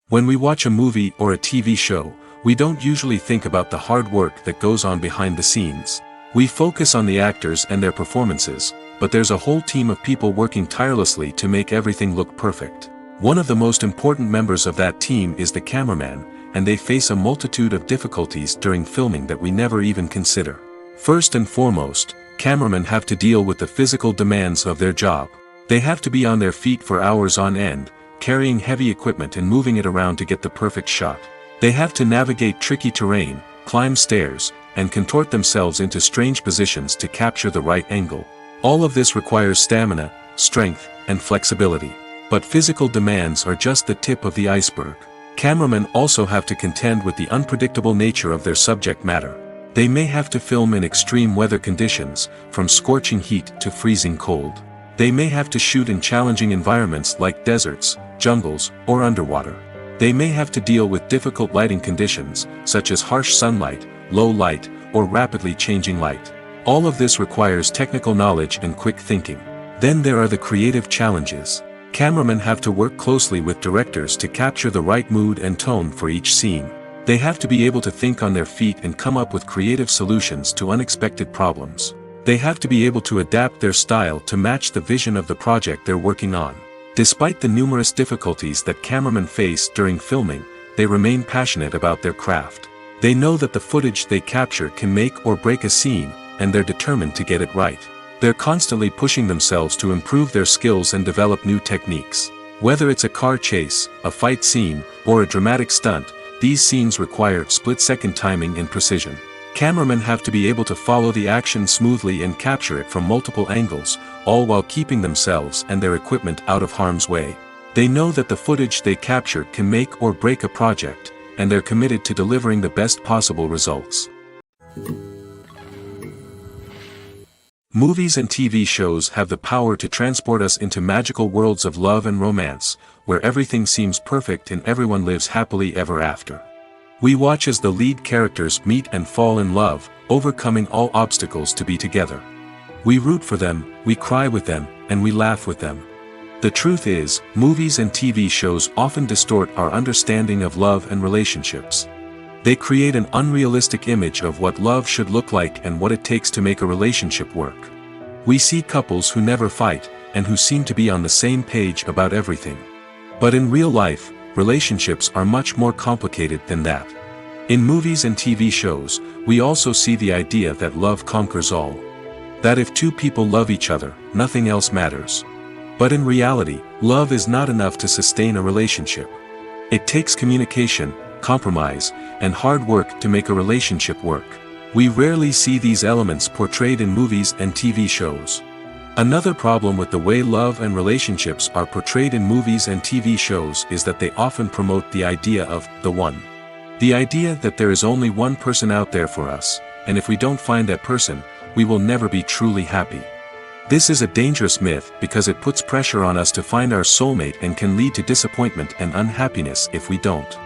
When we watch a movie or a TV show, we don't usually think about the hard work that goes on behind the scenes. We focus on the actors and their performances, but there's a whole team of people working tirelessly to make everything look perfect. One of the most important members of that team is the cameraman, and they face a multitude of difficulties during filming that we never even consider. First and foremost, cameramen have to deal with the physical demands of their job. They have to be on their feet for hours on end, carrying heavy equipment and moving it around to get the perfect shot. They have to navigate tricky terrain, climb stairs, and contort themselves into strange positions to capture the right angle. All of this requires stamina, strength, and flexibility. But physical demands are just the tip of the iceberg. Cameramen also have to contend with the unpredictable nature of their subject matter. They may have to film in extreme weather conditions, from scorching heat to freezing cold. They may have to shoot in challenging environments like deserts, jungles, or underwater. They may have to deal with difficult lighting conditions, such as harsh sunlight, low light, or rapidly changing light. All of this requires technical knowledge and quick thinking. Then there are the creative challenges. Cameramen have to work closely with directors to capture the right mood and tone for each scene. They have to be able to think on their feet and come up with creative solutions to unexpected problems. They have to be able to adapt their style to match the vision of the project they're working on. Despite the numerous difficulties that cameramen face during filming, they remain passionate about their craft. They know that the footage they capture can make or break a scene, and they're determined to get it right. They're constantly pushing themselves to improve their skills and develop new techniques. Whether it's a car chase, a fight scene, or a dramatic stunt, these scenes require split-second timing and precision. Cameramen have to be able to follow the action smoothly and capture it from multiple angles, all while keeping themselves and their equipment out of harm's way. They know that the footage they capture can make or break a project, and they're committed to delivering the best possible results. Movies and TV shows have the power to transport us into magical worlds of love and romance, where everything seems perfect and everyone lives happily ever after. We watch as the lead characters meet and fall in love, overcoming all obstacles to be together. We root for them, we cry with them, and we laugh with them. The truth is, movies and TV shows often distort our understanding of love and relationships. They create an unrealistic image of what love should look like and what it takes to make a relationship work. We see couples who never fight, and who seem to be on the same page about everything. But in real life, relationships are much more complicated than that. In movies and TV shows, we also see the idea that love conquers all. That if two people love each other, nothing else matters. But in reality, love is not enough to sustain a relationship. It takes communication, compromise, and hard work to make a relationship work. We rarely see these elements portrayed in movies and TV shows. Another problem with the way love and relationships are portrayed in movies and TV shows is that they often promote the idea of the one. The idea that there is only one person out there for us, and if we don't find that person, we will never be truly happy. This is a dangerous myth because it puts pressure on us to find our soulmate and can lead to disappointment and unhappiness if we don't.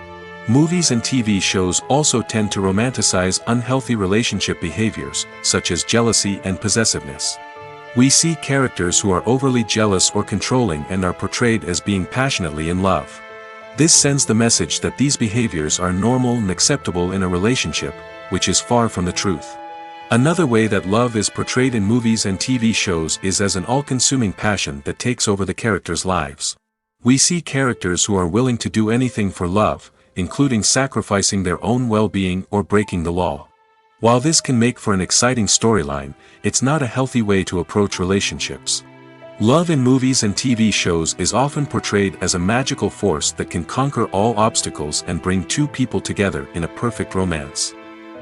Movies and TV shows also tend to romanticize unhealthy relationship behaviors, such as jealousy and possessiveness. We see characters who are overly jealous or controlling and are portrayed as being passionately in love. This sends the message that these behaviors are normal and acceptable in a relationship, which is far from the truth. Another way that love is portrayed in movies and TV shows is as an all-consuming passion that takes over the characters' lives. We see characters who are willing to do anything for love, including sacrificing their own well-being or breaking the law. While this can make for an exciting storyline, it's not a healthy way to approach relationships. Love in movies and TV shows is often portrayed as a magical force that can conquer all obstacles and bring two people together in a perfect romance.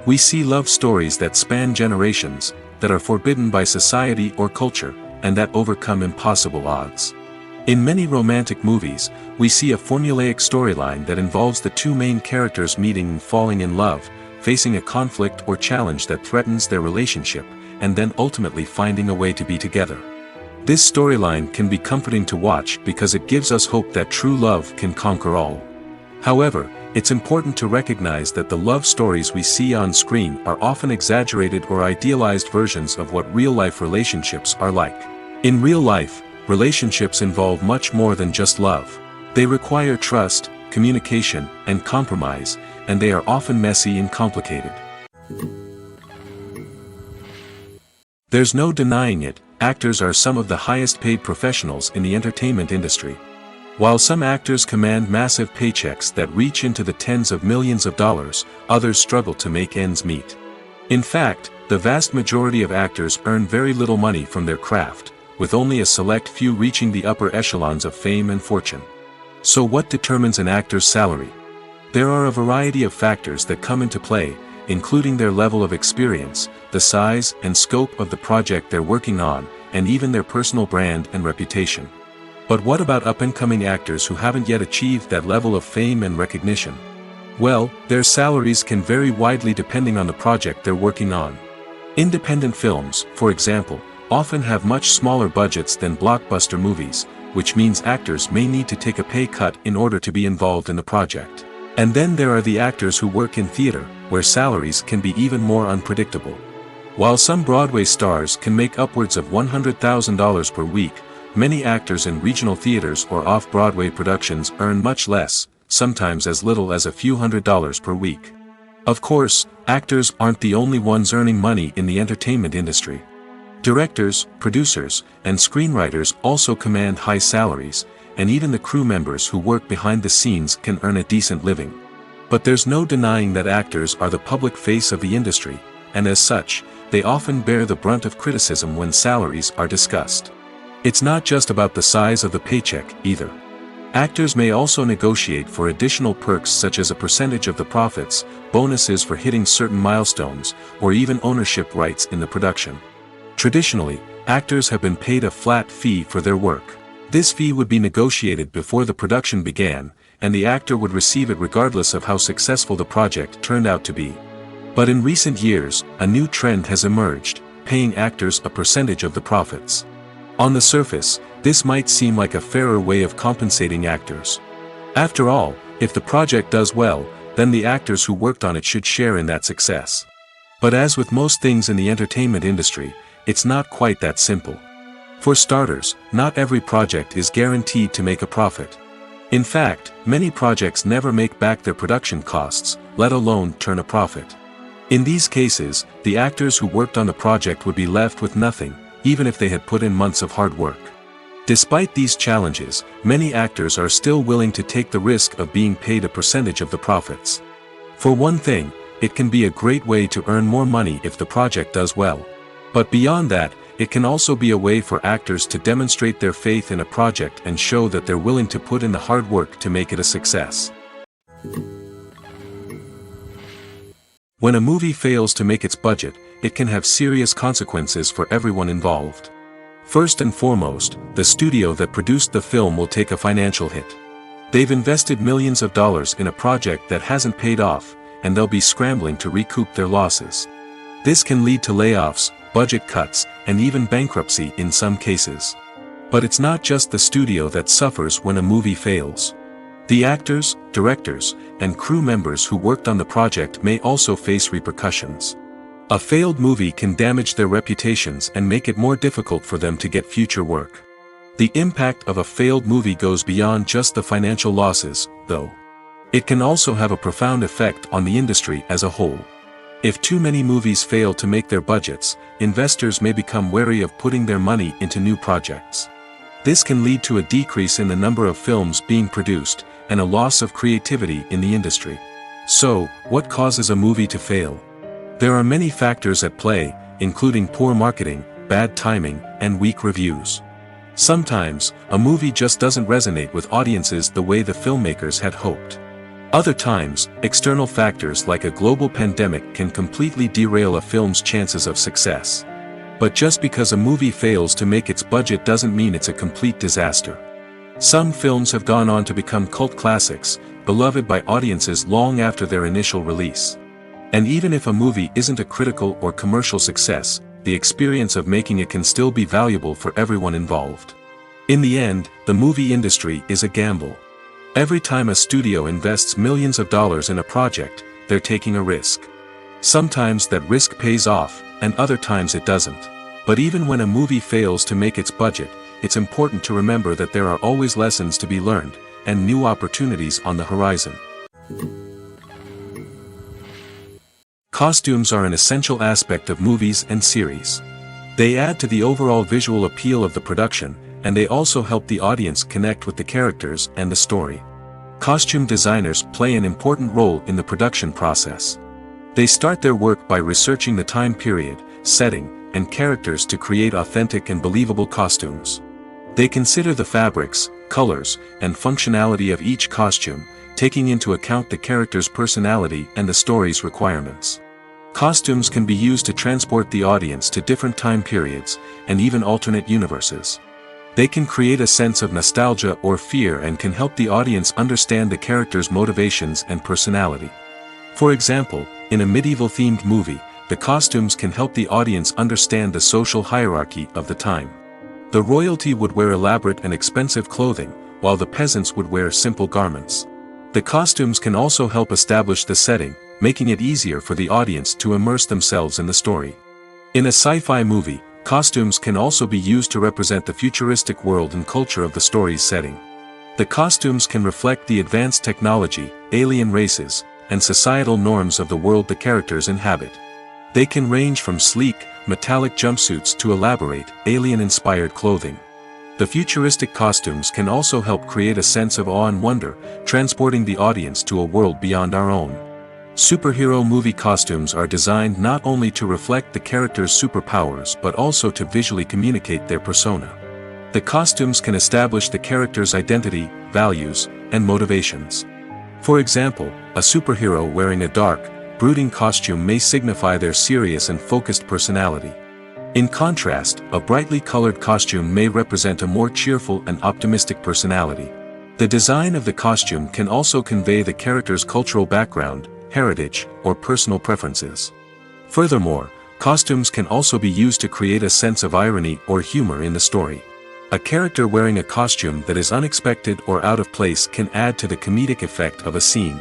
We see love stories that span generations, that are forbidden by society or culture, and that overcome impossible odds. In many romantic movies, we see a formulaic storyline that involves the two main characters meeting and falling in love, facing a conflict or challenge that threatens their relationship, and then ultimately finding a way to be together. This storyline can be comforting to watch because it gives us hope that true love can conquer all. However, it's important to recognize that the love stories we see on screen are often exaggerated or idealized versions of what real-life relationships are like. In real life, relationships involve much more than just love. They require trust, communication, and compromise, and they are often messy and complicated. There's no denying it, actors are some of the highest-paid professionals in the entertainment industry. While some actors command massive paychecks that reach into the tens of millions of dollars, others struggle to make ends meet. In fact, the vast majority of actors earn very little money from their craft, with only a select few reaching the upper echelons of fame and fortune. So what determines an actor's salary? There are a variety of factors that come into play, including their level of experience, the size and scope of the project they're working on, and even their personal brand and reputation. But what about up-and-coming actors who haven't yet achieved that level of fame and recognition? Well, their salaries can vary widely depending on the project they're working on. Independent films, for example, often have much smaller budgets than blockbuster movies, which means actors may need to take a pay cut in order to be involved in the project. And then there are the actors who work in theater, where salaries can be even more unpredictable. While some Broadway stars can make upwards of $100,000 per week, many actors in regional theaters or off-Broadway productions earn much less, sometimes as little as a few $100s per week. Of course, actors aren't the only ones earning money in the entertainment industry. Directors, producers, and screenwriters also command high salaries, and even the crew members who work behind the scenes can earn a decent living. But there's no denying that actors are the public face of the industry, and as such, they often bear the brunt of criticism when salaries are discussed. It's not just about the size of the paycheck, either. Actors may also negotiate for additional perks such as a percentage of the profits, bonuses for hitting certain milestones, or even ownership rights in the production. Traditionally, actors have been paid a flat fee for their work. This fee would be negotiated before the production began, and the actor would receive it regardless of how successful the project turned out to be. But in recent years, a new trend has emerged, paying actors a percentage of the profits. On the surface, this might seem like a fairer way of compensating actors. After all, if the project does well, then the actors who worked on it should share in that success. But as with most things in the entertainment industry, it's not quite that simple. For starters, not every project is guaranteed to make a profit. In fact, many projects never make back their production costs, let alone turn a profit. In these cases, the actors who worked on the project would be left with nothing, even if they had put in months of hard work. Despite these challenges, many actors are still willing to take the risk of being paid a percentage of the profits. For one thing, it can be a great way to earn more money if the project does well. But beyond that, it can also be a way for actors to demonstrate their faith in a project and show that they're willing to put in the hard work to make it a success. When a movie fails to make its budget, it can have serious consequences for everyone involved. First and foremost, the studio that produced the film will take a financial hit. They've invested millions of dollars in a project that hasn't paid off, and they'll be scrambling to recoup their losses. This can lead to layoffs, budget cuts, and even bankruptcy in some cases. But it's not just the studio that suffers when a movie fails. The actors, directors, and crew members who worked on the project may also face repercussions. A failed movie can damage their reputations and make it more difficult for them to get future work. The impact of a failed movie goes beyond just the financial losses, though. It can also have a profound effect on the industry as a whole. If too many movies fail to make their budgets, investors may become wary of putting their money into new projects. This can lead to a decrease in the number of films being produced, and a loss of creativity in the industry. So, what causes a movie to fail? There are many factors at play, including poor marketing, bad timing, and weak reviews. Sometimes, a movie just doesn't resonate with audiences the way the filmmakers had hoped. Other times, external factors like a global pandemic can completely derail a film's chances of success. But just because a movie fails to make its budget doesn't mean it's a complete disaster. Some films have gone on to become cult classics, beloved by audiences long after their initial release. And even if a movie isn't a critical or commercial success, the experience of making it can still be valuable for everyone involved. In the end, the movie industry is a gamble. Every time a studio invests millions of dollars in a project, they're taking a risk. Sometimes that risk pays off, and other times it doesn't. But even when a movie fails to make its budget, it's important to remember that there are always lessons to be learned, and new opportunities on the horizon. Costumes are an essential aspect of movies and series. They add to the overall visual appeal of the production, and they also help the audience connect with the characters and the story. Costume designers play an important role in the production process. They start their work by researching the time period, setting, and characters to create authentic and believable costumes. They consider the fabrics, colors, and functionality of each costume, taking into account the character's personality and the story's requirements. Costumes can be used to transport the audience to different time periods, and even alternate universes. They can create a sense of nostalgia or fear and can help the audience understand the character's motivations and personality. For example, in a medieval-themed movie, the costumes can help the audience understand the social hierarchy of the time. The royalty would wear elaborate and expensive clothing, while the peasants would wear simple garments. The costumes can also help establish the setting, making it easier for the audience to immerse themselves in the story. In a sci-fi movie, costumes can also be used to represent the futuristic world and culture of the story's setting. The costumes can reflect the advanced technology, alien races, and societal norms of the world the characters inhabit. They can range from sleek, metallic jumpsuits to elaborate, alien-inspired clothing. The futuristic costumes can also help create a sense of awe and wonder, transporting the audience to a world beyond our own. Superhero movie costumes are designed not only to reflect the character's superpowers but also to visually communicate their persona. The costumes can establish the character's identity, values, and motivations. For example, a superhero wearing a dark, brooding costume may signify their serious and focused personality. In contrast, a brightly colored costume may represent a more cheerful and optimistic personality. The design of the costume can also convey the character's cultural background, heritage, or personal preferences. Furthermore, costumes can also be used to create a sense of irony or humor in the story. A character wearing a costume that is unexpected or out of place can add to the comedic effect of a scene.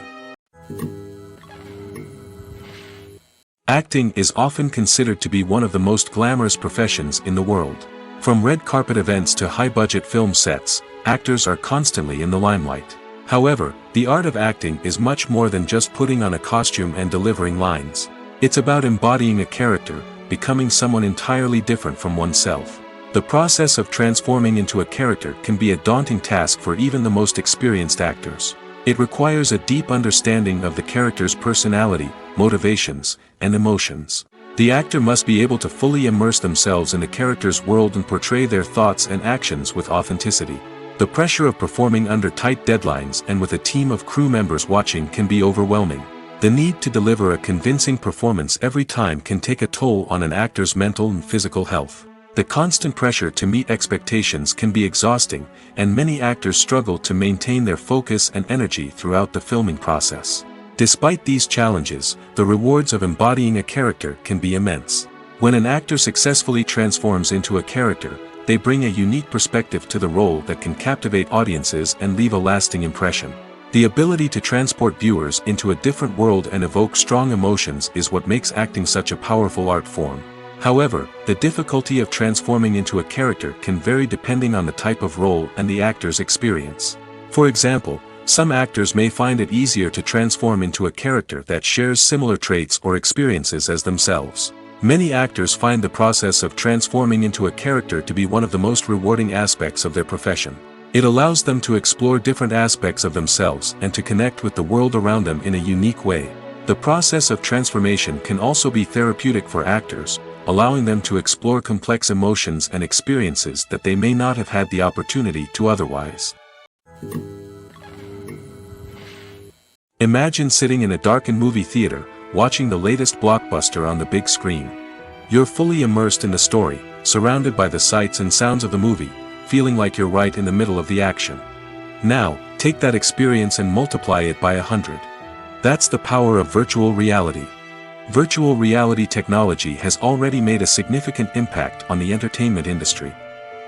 Acting is often considered to be one of the most glamorous professions in the world. From red carpet events to high-budget film sets, actors are constantly in the limelight. However, the art of acting is much more than just putting on a costume and delivering lines. It's about embodying a character, becoming someone entirely different from oneself. The process of transforming into a character can be a daunting task for even the most experienced actors. It requires a deep understanding of the character's personality, motivations, and emotions. The actor must be able to fully immerse themselves in the character's world and portray their thoughts and actions with authenticity. The pressure of performing under tight deadlines and with a team of crew members watching can be overwhelming. The need to deliver a convincing performance every time can take a toll on an actor's mental and physical health. The constant pressure to meet expectations can be exhausting, and many actors struggle to maintain their focus and energy throughout the filming process. Despite these challenges, the rewards of embodying a character can be immense. When an actor successfully transforms into a character, they bring a unique perspective to the role that can captivate audiences and leave a lasting impression. The ability to transport viewers into a different world and evoke strong emotions is what makes acting such a powerful art form. However, the difficulty of transforming into a character can vary depending on the type of role and the actor's experience. For example, some actors may find it easier to transform into a character that shares similar traits or experiences as themselves. Many actors find the process of transforming into a character to be one of the most rewarding aspects of their profession. It allows them to explore different aspects of themselves and to connect with the world around them in a unique way. The process of transformation can also be therapeutic for actors, allowing them to explore complex emotions and experiences that they may not have had the opportunity to otherwise. Imagine sitting in a darkened movie theater, watching the latest blockbuster on the big screen. You're fully immersed in the story, surrounded by the sights and sounds of the movie, feeling like you're right in the middle of the action. Now, take that experience and multiply it by 100. That's the power of virtual reality. Virtual reality technology has already made a significant impact on the entertainment industry.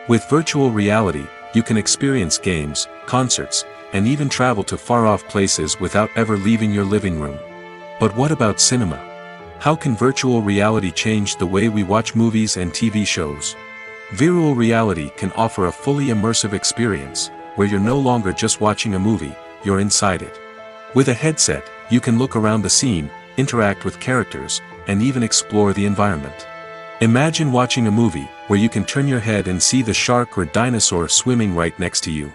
With virtual reality, you can experience games, concerts, and even travel to far-off places without ever leaving your living room. But what about cinema? How can virtual reality change the way we watch movies and TV shows? Virtual reality can offer a fully immersive experience, where you're no longer just watching a movie, you're inside it. With a headset, you can look around the scene, interact with characters, and even explore the environment. Imagine watching a movie where you can turn your head and see the shark or dinosaur swimming right next to you.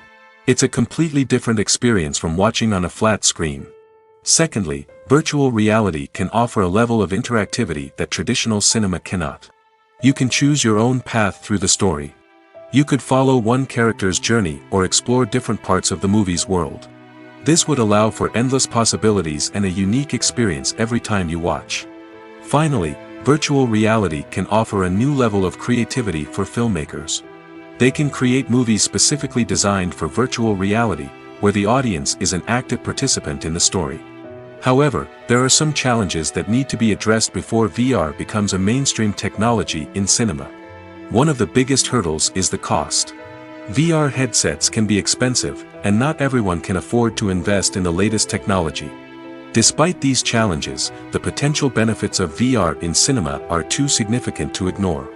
It's a completely different experience from watching on a flat screen. Secondly, virtual reality can offer a level of interactivity that traditional cinema cannot. You can choose your own path through the story. You could follow one character's journey or explore different parts of the movie's world. This would allow for endless possibilities and a unique experience every time you watch. Finally, virtual reality can offer a new level of creativity for filmmakers. They can create movies specifically designed for virtual reality, where the audience is an active participant in the story. However, there are some challenges that need to be addressed before VR becomes a mainstream technology in cinema. One of the biggest hurdles is the cost. VR headsets can be expensive, and not everyone can afford to invest in the latest technology. Despite these challenges, the potential benefits of VR in cinema are too significant to ignore.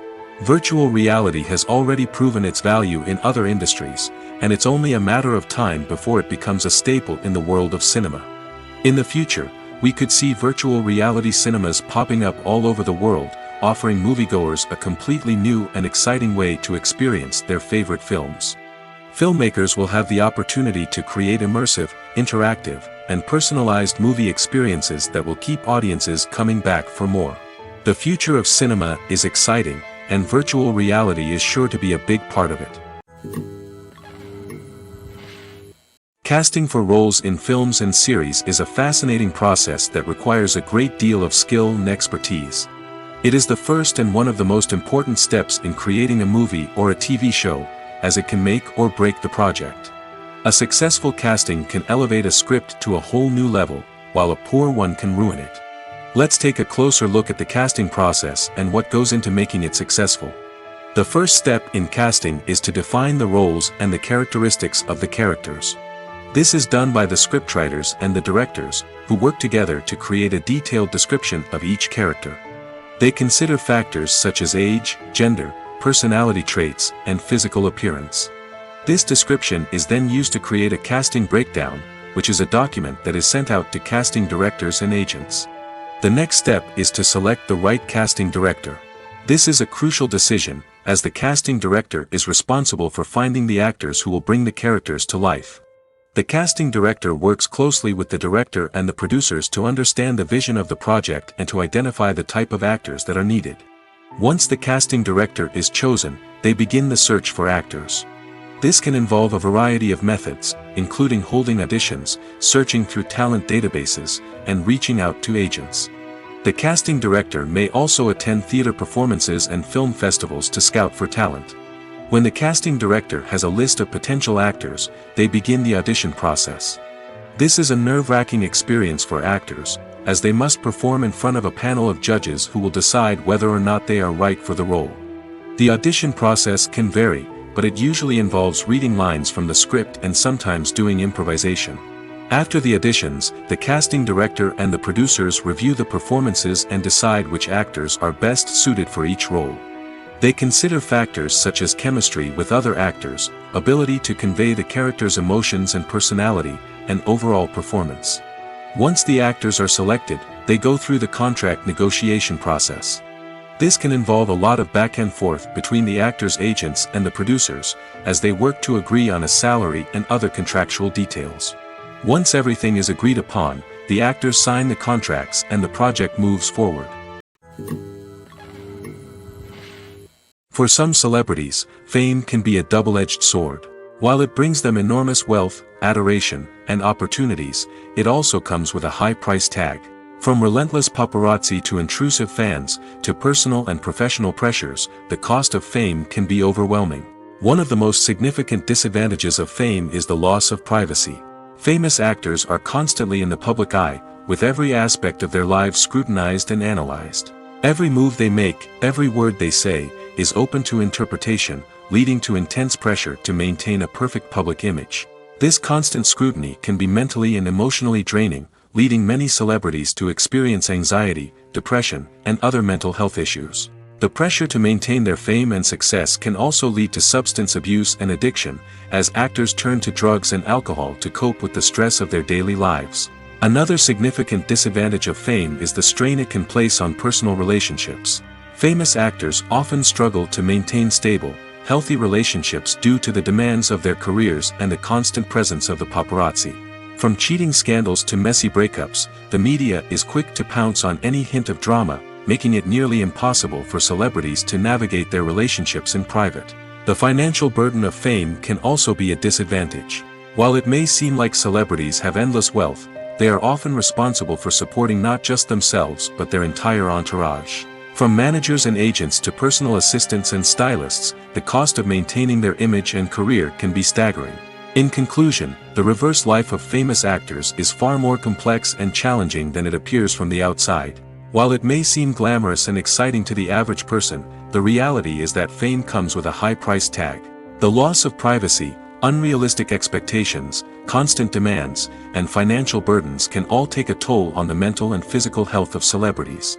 Virtual reality has already proven its value in other industries, and it's only a matter of time before it becomes a staple in the world of cinema. In the future, we could see virtual reality cinemas popping up all over the world, offering moviegoers a completely new and exciting way to experience their favorite films. Filmmakers will have the opportunity to create immersive, interactive, and personalized movie experiences that will keep audiences coming back for more. The future of cinema is exciting, and virtual reality is sure to be a big part of it. Casting for roles in films and series is a fascinating process that requires a great deal of skill and expertise. It is the first and one of the most important steps in creating a movie or a TV show, as it can make or break the project. A successful casting can elevate a script to a whole new level, while a poor one can ruin it. Let's take a closer look at the casting process and what goes into making it successful. The first step in casting is to define the roles and the characteristics of the characters. This is done by the scriptwriters and the directors, who work together to create a detailed description of each character. They consider factors such as age, gender, personality traits, and physical appearance. This description is then used to create a casting breakdown, which is a document that is sent out to casting directors and agents. The next step is to select the right casting director. This is a crucial decision, as the casting director is responsible for finding the actors who will bring the characters to life. The casting director works closely with the director and the producers to understand the vision of the project and to identify the type of actors that are needed. Once the casting director is chosen, they begin the search for actors. This can involve a variety of methods, including holding auditions, searching through talent databases, and reaching out to agents. The casting director may also attend theater performances and film festivals to scout for talent. When the casting director has a list of potential actors, they begin the audition process. This is a nerve-wracking experience for actors, as they must perform in front of a panel of judges who will decide whether or not they are right for the role. The audition process can vary, but it usually involves reading lines from the script and sometimes doing improvisation. After the auditions, the casting director and the producers review the performances and decide which actors are best suited for each role. They consider factors such as chemistry with other actors, ability to convey the character's emotions and personality, and overall performance. Once the actors are selected, they go through the contract negotiation process. This can involve a lot of back and forth between the actors' agents and the producers, as they work to agree on a salary and other contractual details. Once everything is agreed upon, the actors sign the contracts and the project moves forward. For some celebrities, fame can be a double-edged sword. While it brings them enormous wealth, adoration, and opportunities, it also comes with a high price tag. From relentless paparazzi to intrusive fans, to personal and professional pressures, the cost of fame can be overwhelming. One of the most significant disadvantages of fame is the loss of privacy. Famous actors are constantly in the public eye, with every aspect of their lives scrutinized and analyzed. Every move they make, every word they say, is open to interpretation, leading to intense pressure to maintain a perfect public image. This constant scrutiny can be mentally and emotionally draining, leading many celebrities to experience anxiety, depression, and other mental health issues. The pressure to maintain their fame and success can also lead to substance abuse and addiction, as actors turn to drugs and alcohol to cope with the stress of their daily lives. Another significant disadvantage of fame is the strain it can place on personal relationships. Famous actors often struggle to maintain stable, healthy relationships due to the demands of their careers and the constant presence of the paparazzi. From cheating scandals to messy breakups, the media is quick to pounce on any hint of drama, making it nearly impossible for celebrities to navigate their relationships in private. The financial burden of fame can also be a disadvantage. While it may seem like celebrities have endless wealth, they are often responsible for supporting not just themselves but their entire entourage. From managers and agents to personal assistants and stylists, the cost of maintaining their image and career can be staggering. In conclusion, the reverse life of famous actors is far more complex and challenging than it appears from the outside. While it may seem glamorous and exciting to the average person, the reality is that fame comes with a high price tag. The loss of privacy, unrealistic expectations, constant demands, and financial burdens can all take a toll on the mental and physical health of celebrities.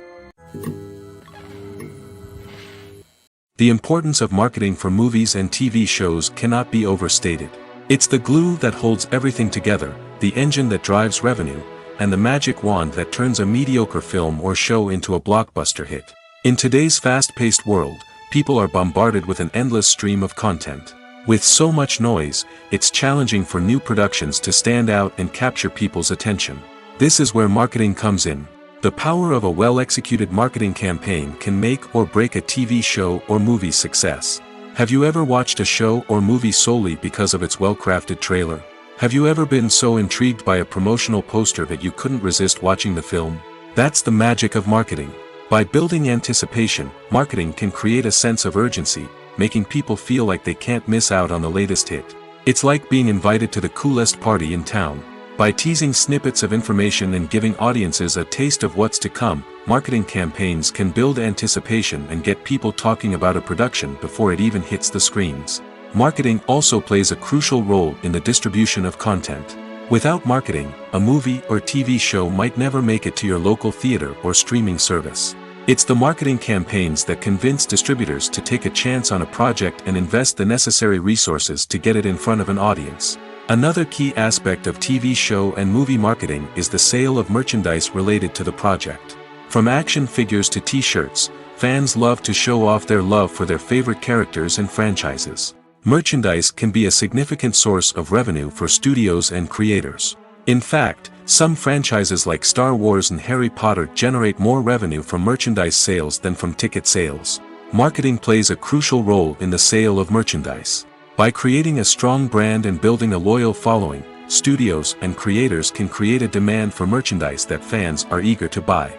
The importance of marketing for movies and TV shows cannot be overstated. It's the glue that holds everything together, the engine that drives revenue, and the magic wand that turns a mediocre film or show into a blockbuster hit. In today's fast-paced world, people are bombarded with an endless stream of content. With so much noise, it's challenging for new productions to stand out and capture people's attention. This is where marketing comes in. The power of a well-executed marketing campaign can make or break a TV show or movie's success. Have you ever watched a show or movie solely because of its well-crafted trailer? Have you ever been so intrigued by a promotional poster that you couldn't resist watching the film? That's the magic of marketing. By building anticipation, marketing can create a sense of urgency, making people feel like they can't miss out on the latest hit. It's like being invited to the coolest party in town. By teasing snippets of information and giving audiences a taste of what's to come, marketing campaigns can build anticipation and get people talking about a production before it even hits the screens. Marketing also plays a crucial role in the distribution of content. Without marketing, a movie or TV show might never make it to your local theater or streaming service. It's the marketing campaigns that convince distributors to take a chance on a project and invest the necessary resources to get it in front of an audience. Another key aspect of TV show and movie marketing is the sale of merchandise related to the project. From action figures to t-shirts, fans love to show off their love for their favorite characters and franchises. Merchandise can be a significant source of revenue for studios and creators. In fact, some franchises like Star Wars and Harry Potter generate more revenue from merchandise sales than from ticket sales. Marketing plays a crucial role in the sale of merchandise. By creating a strong brand and building a loyal following, studios and creators can create a demand for merchandise that fans are eager to buy.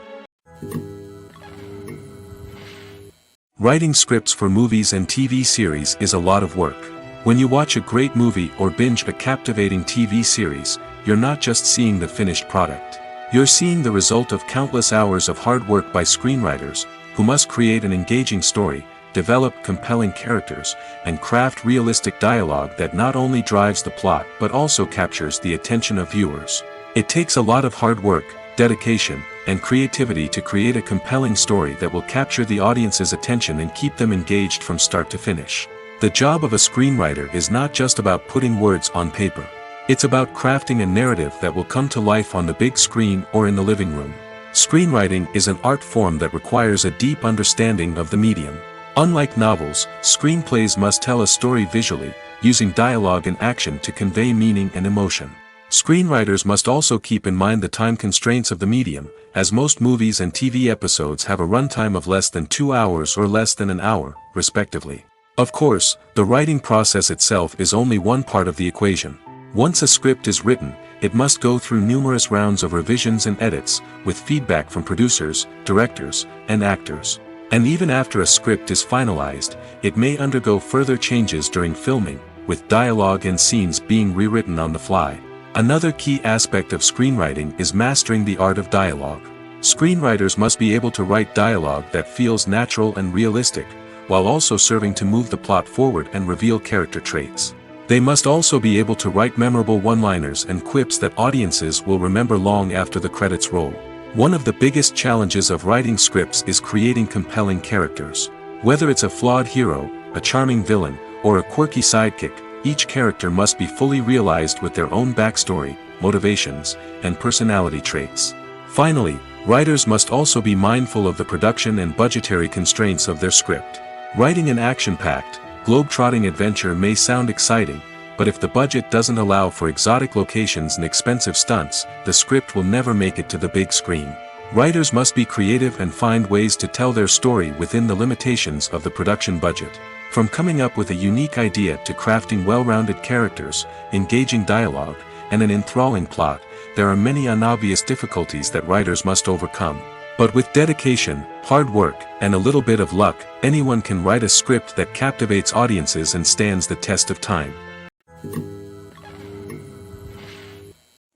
Writing scripts for movies and TV series is a lot of work. When you watch a great movie or binge a captivating TV series, you're not just seeing the finished product. You're seeing the result of countless hours of hard work by screenwriters, who must create an engaging story, develop compelling characters, and craft realistic dialogue that not only drives the plot but also captures the attention of viewers. It takes a lot of hard work, dedication, and creativity to create a compelling story that will capture the audience's attention and keep them engaged from start to finish. The job of a screenwriter is not just about putting words on paper. It's about crafting a narrative that will come to life on the big screen or in the living room. Screenwriting is an art form that requires a deep understanding of the medium. Unlike novels, screenplays must tell a story visually, using dialogue and action to convey meaning and emotion. Screenwriters must also keep in mind the time constraints of the medium, as most movies and TV episodes have a runtime of less than 2 hours or less than an hour, respectively. Of course, the writing process itself is only one part of the equation. Once a script is written, it must go through numerous rounds of revisions and edits, with feedback from producers, directors, and actors. And even after a script is finalized, it may undergo further changes during filming, with dialogue and scenes being rewritten on the fly. Another key aspect of screenwriting is mastering the art of dialogue. Screenwriters must be able to write dialogue that feels natural and realistic, while also serving to move the plot forward and reveal character traits. They must also be able to write memorable one-liners and quips that audiences will remember long after the credits roll. One of the biggest challenges of writing scripts is creating compelling characters. Whether it's a flawed hero, a charming villain, or a quirky sidekick, each character must be fully realized with their own backstory, motivations, and personality traits. Finally, writers must also be mindful of the production and budgetary constraints of their script. Writing an action-packed, globe-trotting adventure may sound exciting, but if the budget doesn't allow for exotic locations and expensive stunts, the script will never make it to the big screen. Writers must be creative and find ways to tell their story within the limitations of the production budget. From coming up with a unique idea to crafting well-rounded characters, engaging dialogue, and an enthralling plot, there are many unobvious difficulties that writers must overcome. But with dedication, hard work, and a little bit of luck, anyone can write a script that captivates audiences and stands the test of time.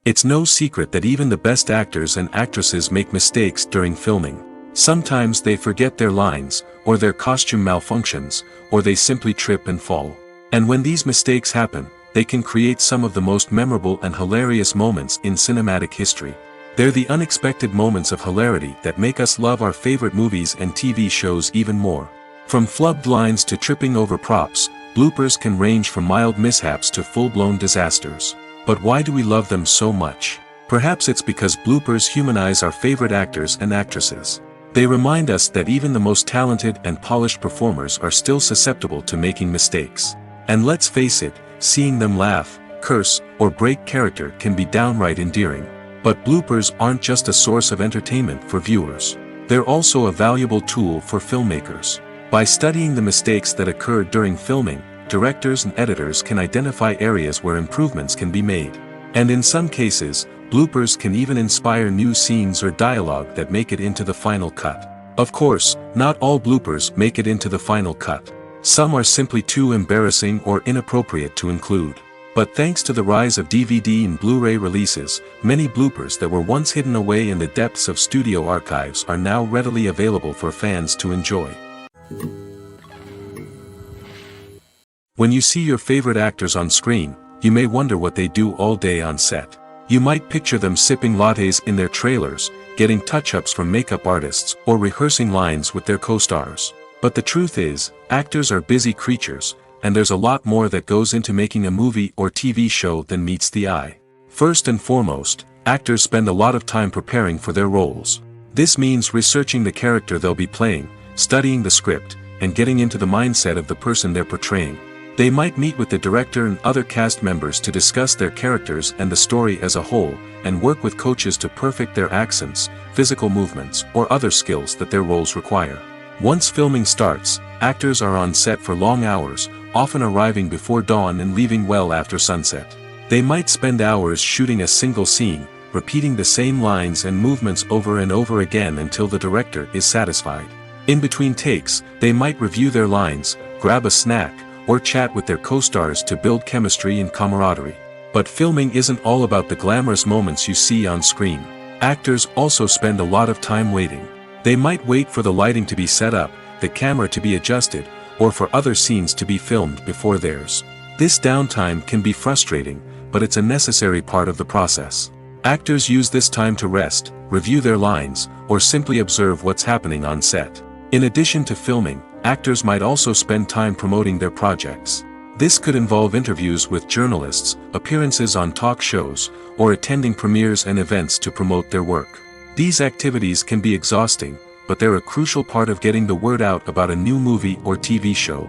It's no secret that even the best actors and actresses make mistakes during filming. Sometimes they forget their lines, or their costume malfunctions, or they simply trip and fall. And when these mistakes happen, they can create some of the most memorable and hilarious moments in cinematic history. They're the unexpected moments of hilarity that make us love our favorite movies and TV shows even more. From flubbed lines to tripping over props, bloopers can range from mild mishaps to full-blown disasters. But why do we love them so much? Perhaps it's because bloopers humanize our favorite actors and actresses. They remind us that even the most talented and polished performers are still susceptible to making mistakes. And let's face it, seeing them laugh, curse, or break character can be downright endearing. But bloopers aren't just a source of entertainment for viewers. They're also a valuable tool for filmmakers. By studying the mistakes that occurred during filming, directors and editors can identify areas where improvements can be made. And in some cases, bloopers can even inspire new scenes or dialogue that make it into the final cut. Of course, not all bloopers make it into the final cut. Some are simply too embarrassing or inappropriate to include. But thanks to the rise of DVD and Blu-ray releases, many bloopers that were once hidden away in the depths of studio archives are now readily available for fans to enjoy. When you see your favorite actors on screen, you may wonder what they do all day on set. You might picture them sipping lattes in their trailers, getting touch-ups from makeup artists, or rehearsing lines with their co-stars. But the truth is, actors are busy creatures, and there's a lot more that goes into making a movie or TV show than meets the eye. First and foremost, actors spend a lot of time preparing for their roles. This means researching the character they'll be playing, studying the script, and getting into the mindset of the person they're portraying. They might meet with the director and other cast members to discuss their characters and the story as a whole, and work with coaches to perfect their accents, physical movements, or other skills that their roles require. Once filming starts, actors are on set for long hours, often arriving before dawn and leaving well after sunset. They might spend hours shooting a single scene, repeating the same lines and movements over and over again until the director is satisfied. In between takes, they might review their lines, grab a snack, or chat with their co-stars to build chemistry and camaraderie. But filming isn't all about the glamorous moments you see on screen. Actors also spend a lot of time waiting. They might wait for the lighting to be set up, the camera to be adjusted, or for other scenes to be filmed before theirs. This downtime can be frustrating, but it's a necessary part of the process. Actors use this time to rest, review their lines, or simply observe what's happening on set. In addition to filming, actors might also spend time promoting their projects. This could involve interviews with journalists, appearances on talk shows, or attending premieres and events to promote their work. These activities can be exhausting, but they're a crucial part of getting the word out about a new movie or TV show.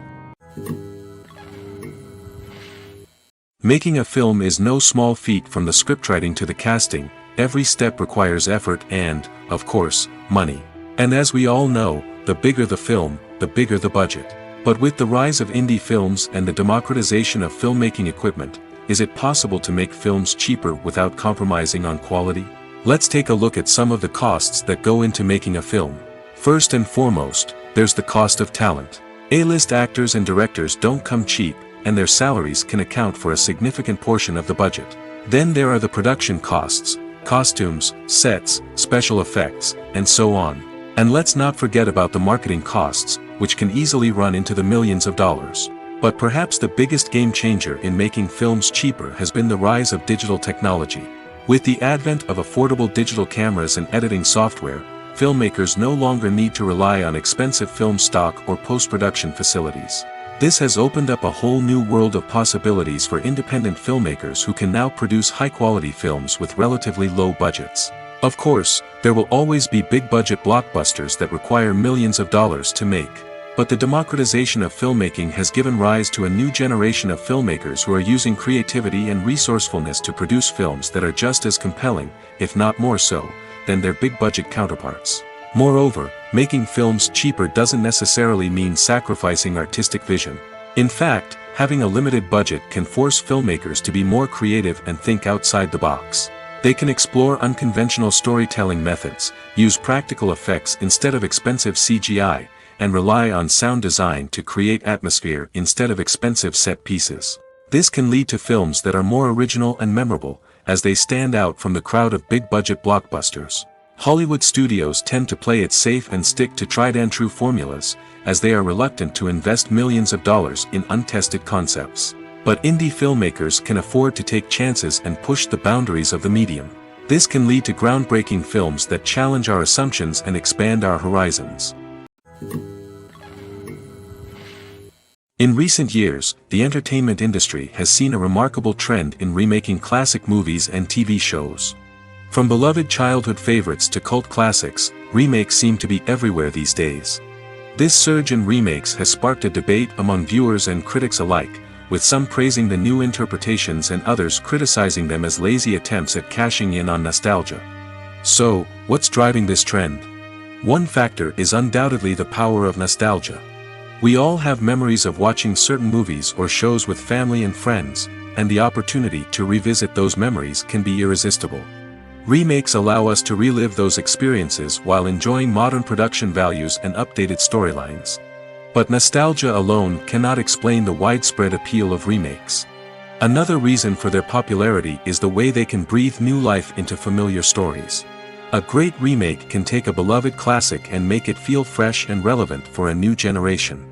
Making a film is no small feat. From the scriptwriting to the casting, every step requires effort and, of course, money. And as we all know, the bigger the film, the bigger the budget. But with the rise of indie films and the democratization of filmmaking equipment, is it possible to make films cheaper without compromising on quality? Let's take a look at some of the costs that go into making a film. First and foremost, there's the cost of talent. A-list actors and directors don't come cheap, and their salaries can account for a significant portion of the budget. Then there are the production costs, costumes, sets, special effects, and so on. And let's not forget about the marketing costs, which can easily run into the millions of dollars. But perhaps the biggest game changer in making films cheaper has been the rise of digital technology. With the advent of affordable digital cameras and editing software, filmmakers no longer need to rely on expensive film stock or post-production facilities. This has opened up a whole new world of possibilities for independent filmmakers who can now produce high-quality films with relatively low budgets. Of course, there will always be big-budget blockbusters that require millions of dollars to make. But the democratization of filmmaking has given rise to a new generation of filmmakers who are using creativity and resourcefulness to produce films that are just as compelling, if not more so, than their big-budget counterparts. Moreover, making films cheaper doesn't necessarily mean sacrificing artistic vision. In fact, having a limited budget can force filmmakers to be more creative and think outside the box. They can explore unconventional storytelling methods, use practical effects instead of expensive CGI, and rely on sound design to create atmosphere instead of expensive set pieces. This can lead to films that are more original and memorable, as they stand out from the crowd of big-budget blockbusters. Hollywood studios tend to play it safe and stick to tried-and-true formulas, as they are reluctant to invest millions of dollars in untested concepts. But indie filmmakers can afford to take chances and push the boundaries of the medium. This can lead to groundbreaking films that challenge our assumptions and expand our horizons. In recent years, the entertainment industry has seen a remarkable trend in remaking classic movies and TV shows. From beloved childhood favorites to cult classics, remakes seem to be everywhere these days. This surge in remakes has sparked a debate among viewers and critics alike, with some praising the new interpretations and others criticizing them as lazy attempts at cashing in on nostalgia. So, what's driving this trend? One factor is undoubtedly the power of nostalgia. We all have memories of watching certain movies or shows with family and friends, and the opportunity to revisit those memories can be irresistible. Remakes allow us to relive those experiences while enjoying modern production values and updated storylines. But nostalgia alone cannot explain the widespread appeal of remakes. Another reason for their popularity is the way they can breathe new life into familiar stories. A great remake can take a beloved classic and make it feel fresh and relevant for a new generation.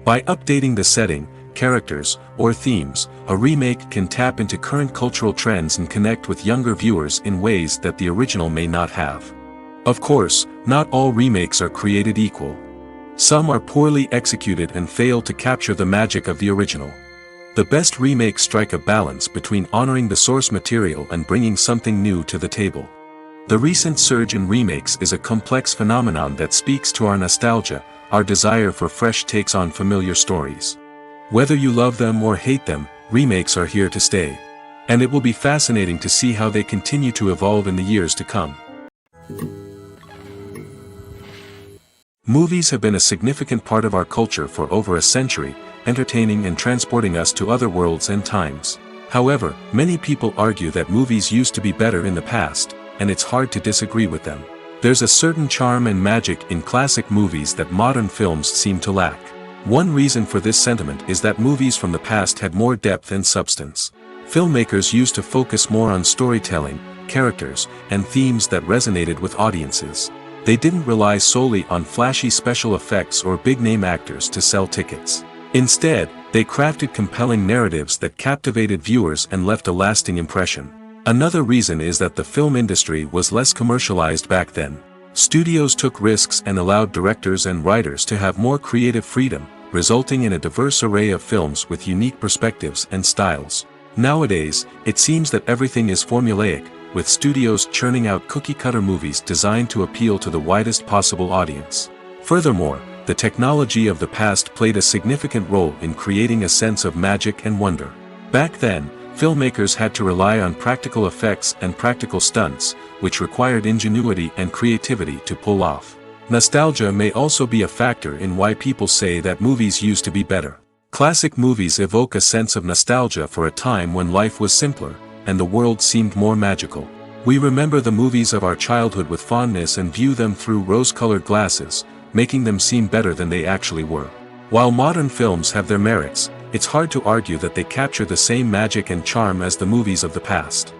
By updating the setting, characters, or themes, a remake can tap into current cultural trends and connect with younger viewers in ways that the original may not have. Of course, not all remakes are created equal. Some are poorly executed and fail to capture the magic of the original. The best remakes strike a balance between honoring the source material and bringing something new to the table. The recent surge in remakes is a complex phenomenon that speaks to our nostalgia, our desire for fresh takes on familiar stories. Whether you love them or hate them, remakes are here to stay. And it will be fascinating to see how they continue to evolve in the years to come. Movies have been a significant part of our culture for over a century, entertaining and transporting us to other worlds and times. However, many people argue that movies used to be better in the past, and it's hard to disagree with them. There's a certain charm and magic in classic movies that modern films seem to lack. One reason for this sentiment is that movies from the past had more depth and substance. Filmmakers used to focus more on storytelling, characters, and themes that resonated with audiences. They didn't rely solely on flashy special effects or big-name actors to sell tickets. Instead, they crafted compelling narratives that captivated viewers and left a lasting impression. Another reason is that the film industry was less commercialized back then. Studios took risks and allowed directors and writers to have more creative freedom, resulting in a diverse array of films with unique perspectives and styles. Nowadays, it seems that everything is formulaic, with studios churning out cookie-cutter movies designed to appeal to the widest possible audience. Furthermore, the technology of the past played a significant role in creating a sense of magic and wonder. Back then, filmmakers had to rely on practical effects and practical stunts, which required ingenuity and creativity to pull off. Nostalgia may also be a factor in why people say that movies used to be better. Classic movies evoke a sense of nostalgia for a time when life was simpler, and the world seemed more magical. We remember the movies of our childhood with fondness and view them through rose-colored glasses, making them seem better than they actually were. While modern films have their merits, it's hard to argue that they capture the same magic and charm as the movies of the past.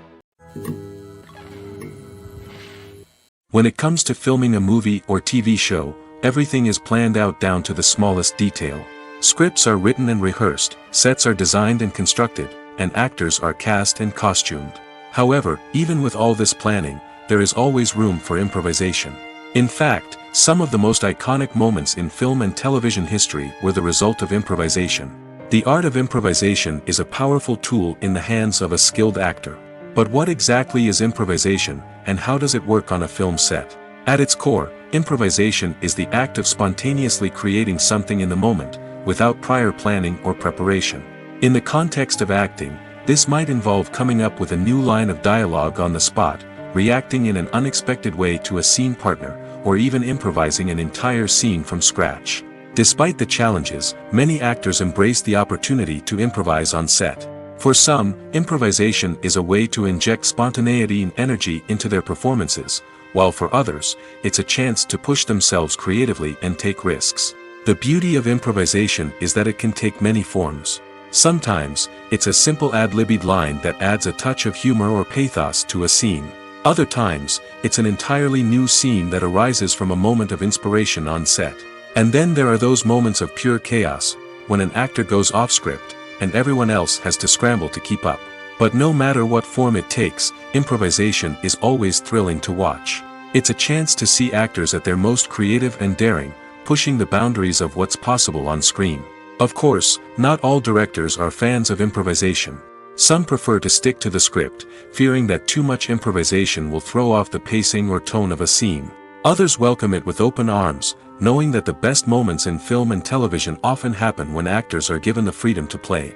When it comes to filming a movie or TV show, everything is planned out down to the smallest detail. Scripts are written and rehearsed, sets are designed and constructed, and actors are cast and costumed. However, even with all this planning, there is always room for improvisation. In fact, some of the most iconic moments in film and television history were the result of improvisation. The art of improvisation is a powerful tool in the hands of a skilled actor. But what exactly is improvisation, and how does it work on a film set? At its core, improvisation is the act of spontaneously creating something in the moment, without prior planning or preparation. In the context of acting, this might involve coming up with a new line of dialogue on the spot, reacting in an unexpected way to a scene partner, or even improvising an entire scene from scratch. Despite the challenges, many actors embrace the opportunity to improvise on set. For some, improvisation is a way to inject spontaneity and energy into their performances, while for others, it's a chance to push themselves creatively and take risks. The beauty of improvisation is that it can take many forms. Sometimes, it's a simple ad-libbed line that adds a touch of humor or pathos to a scene. Other times, it's an entirely new scene that arises from a moment of inspiration on set. And then there are those moments of pure chaos, when an actor goes off script, and everyone else has to scramble to keep up. But no matter what form it takes, improvisation is always thrilling to watch. It's a chance to see actors at their most creative and daring, pushing the boundaries of what's possible on screen. Of course, not all directors are fans of improvisation. Some prefer to stick to the script, fearing that too much improvisation will throw off the pacing or tone of a scene. Others welcome it with open arms, knowing that the best moments in film and television often happen when actors are given the freedom to play.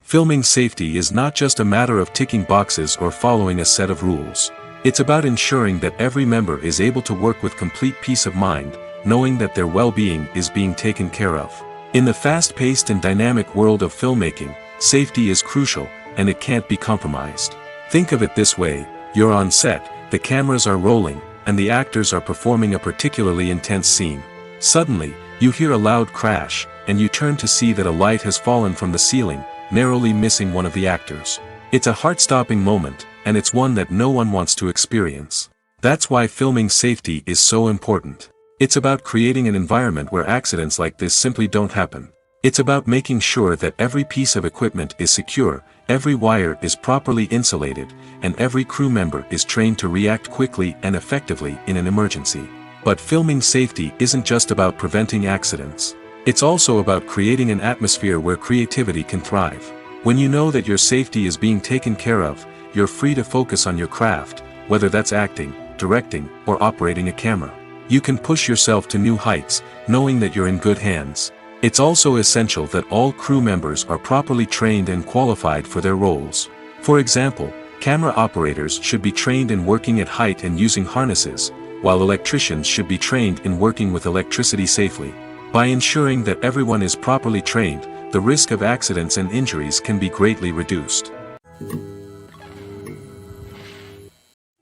Filming safety is not just a matter of ticking boxes or following a set of rules. It's about ensuring that every member is able to work with complete peace of mind, knowing that their well-being is being taken care of. In the fast-paced and dynamic world of filmmaking, safety is crucial, and it can't be compromised. Think of it this way: you're on set, the cameras are rolling, and the actors are performing a particularly intense scene. Suddenly, you hear a loud crash, and you turn to see that a light has fallen from the ceiling, narrowly missing one of the actors. It's a heart-stopping moment, and it's one that no one wants to experience. That's why filming safety is so important. It's about creating an environment where accidents like this simply don't happen. It's about making sure that every piece of equipment is secure, every wire is properly insulated, and every crew member is trained to react quickly and effectively in an emergency. But filming safety isn't just about preventing accidents. It's also about creating an atmosphere where creativity can thrive. When you know that your safety is being taken care of, you're free to focus on your craft, whether that's acting, directing, or operating a camera. You can push yourself to new heights, knowing that you're in good hands. It's also essential that all crew members are properly trained and qualified for their roles. For example, camera operators should be trained in working at height and using harnesses, while electricians should be trained in working with electricity safely. By ensuring that everyone is properly trained, the risk of accidents and injuries can be greatly reduced.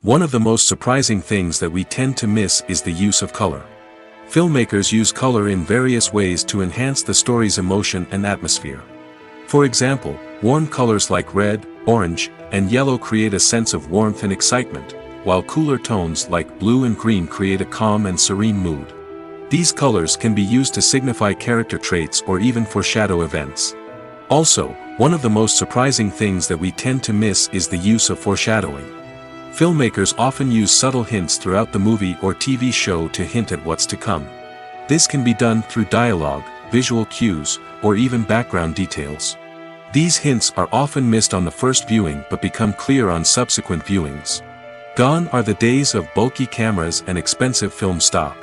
One of the most surprising things that we tend to miss is the use of color. Filmmakers use color in various ways to enhance the story's emotion and atmosphere. For example, warm colors like red, orange, and yellow create a sense of warmth and excitement, while cooler tones like blue and green create a calm and serene mood. These colors can be used to signify character traits or even foreshadow events. Also, one of the most surprising things that we tend to miss is the use of foreshadowing. Filmmakers often use subtle hints throughout the movie or TV show to hint at what's to come. This can be done through dialogue, visual cues, or even background details. These hints are often missed on the first viewing but become clear on subsequent viewings. Gone are the days of bulky cameras and expensive film stock.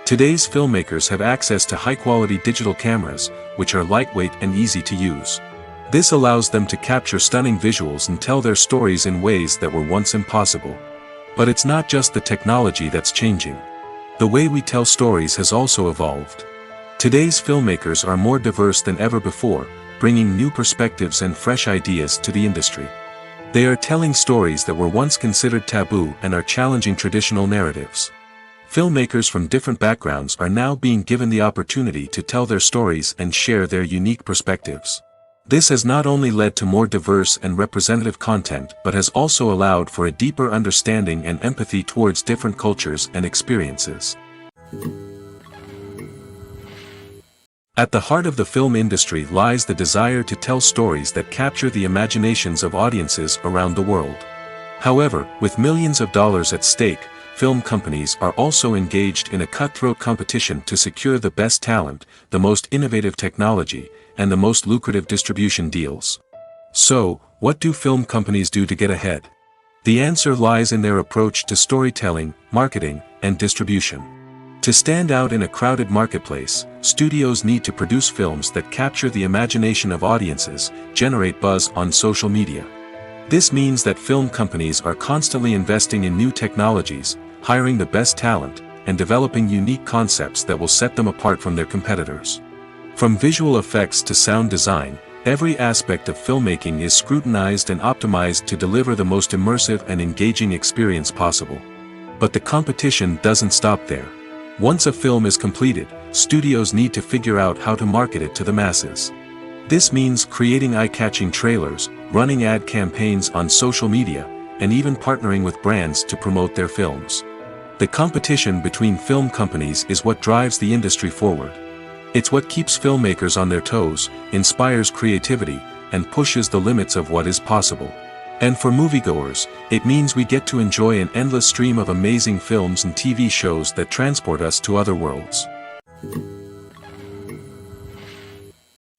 Today's filmmakers have access to high-quality digital cameras, which are lightweight and easy to use. This allows them to capture stunning visuals and tell their stories in ways that were once impossible. But it's not just the technology that's changing. The way we tell stories has also evolved. Today's filmmakers are more diverse than ever before, bringing new perspectives and fresh ideas to the industry. They are telling stories that were once considered taboo and are challenging traditional narratives. Filmmakers from different backgrounds are now being given the opportunity to tell their stories and share their unique perspectives. This has not only led to more diverse and representative content but has also allowed for a deeper understanding and empathy towards different cultures and experiences. At the heart of the film industry lies the desire to tell stories that capture the imaginations of audiences around the world. However, with millions of dollars at stake, film companies are also engaged in a cutthroat competition to secure the best talent, the most innovative technology, and the most lucrative distribution deals. So, what do film companies do to get ahead? The answer lies in their approach to storytelling, marketing, and distribution. To stand out in a crowded marketplace, studios need to produce films that capture the imagination of audiences, generate buzz on social media. This means that film companies are constantly investing in new technologies, hiring the best talent, and developing unique concepts that will set them apart from their competitors. From visual effects to sound design, every aspect of filmmaking is scrutinized and optimized to deliver the most immersive and engaging experience possible. But the competition doesn't stop there. Once a film is completed, studios need to figure out how to market it to the masses. This means creating eye-catching trailers, running ad campaigns on social media, and even partnering with brands to promote their films. The competition between film companies is what drives the industry forward. It's what keeps filmmakers on their toes, inspires creativity, and pushes the limits of what is possible. And for moviegoers, it means we get to enjoy an endless stream of amazing films and TV shows that transport us to other worlds.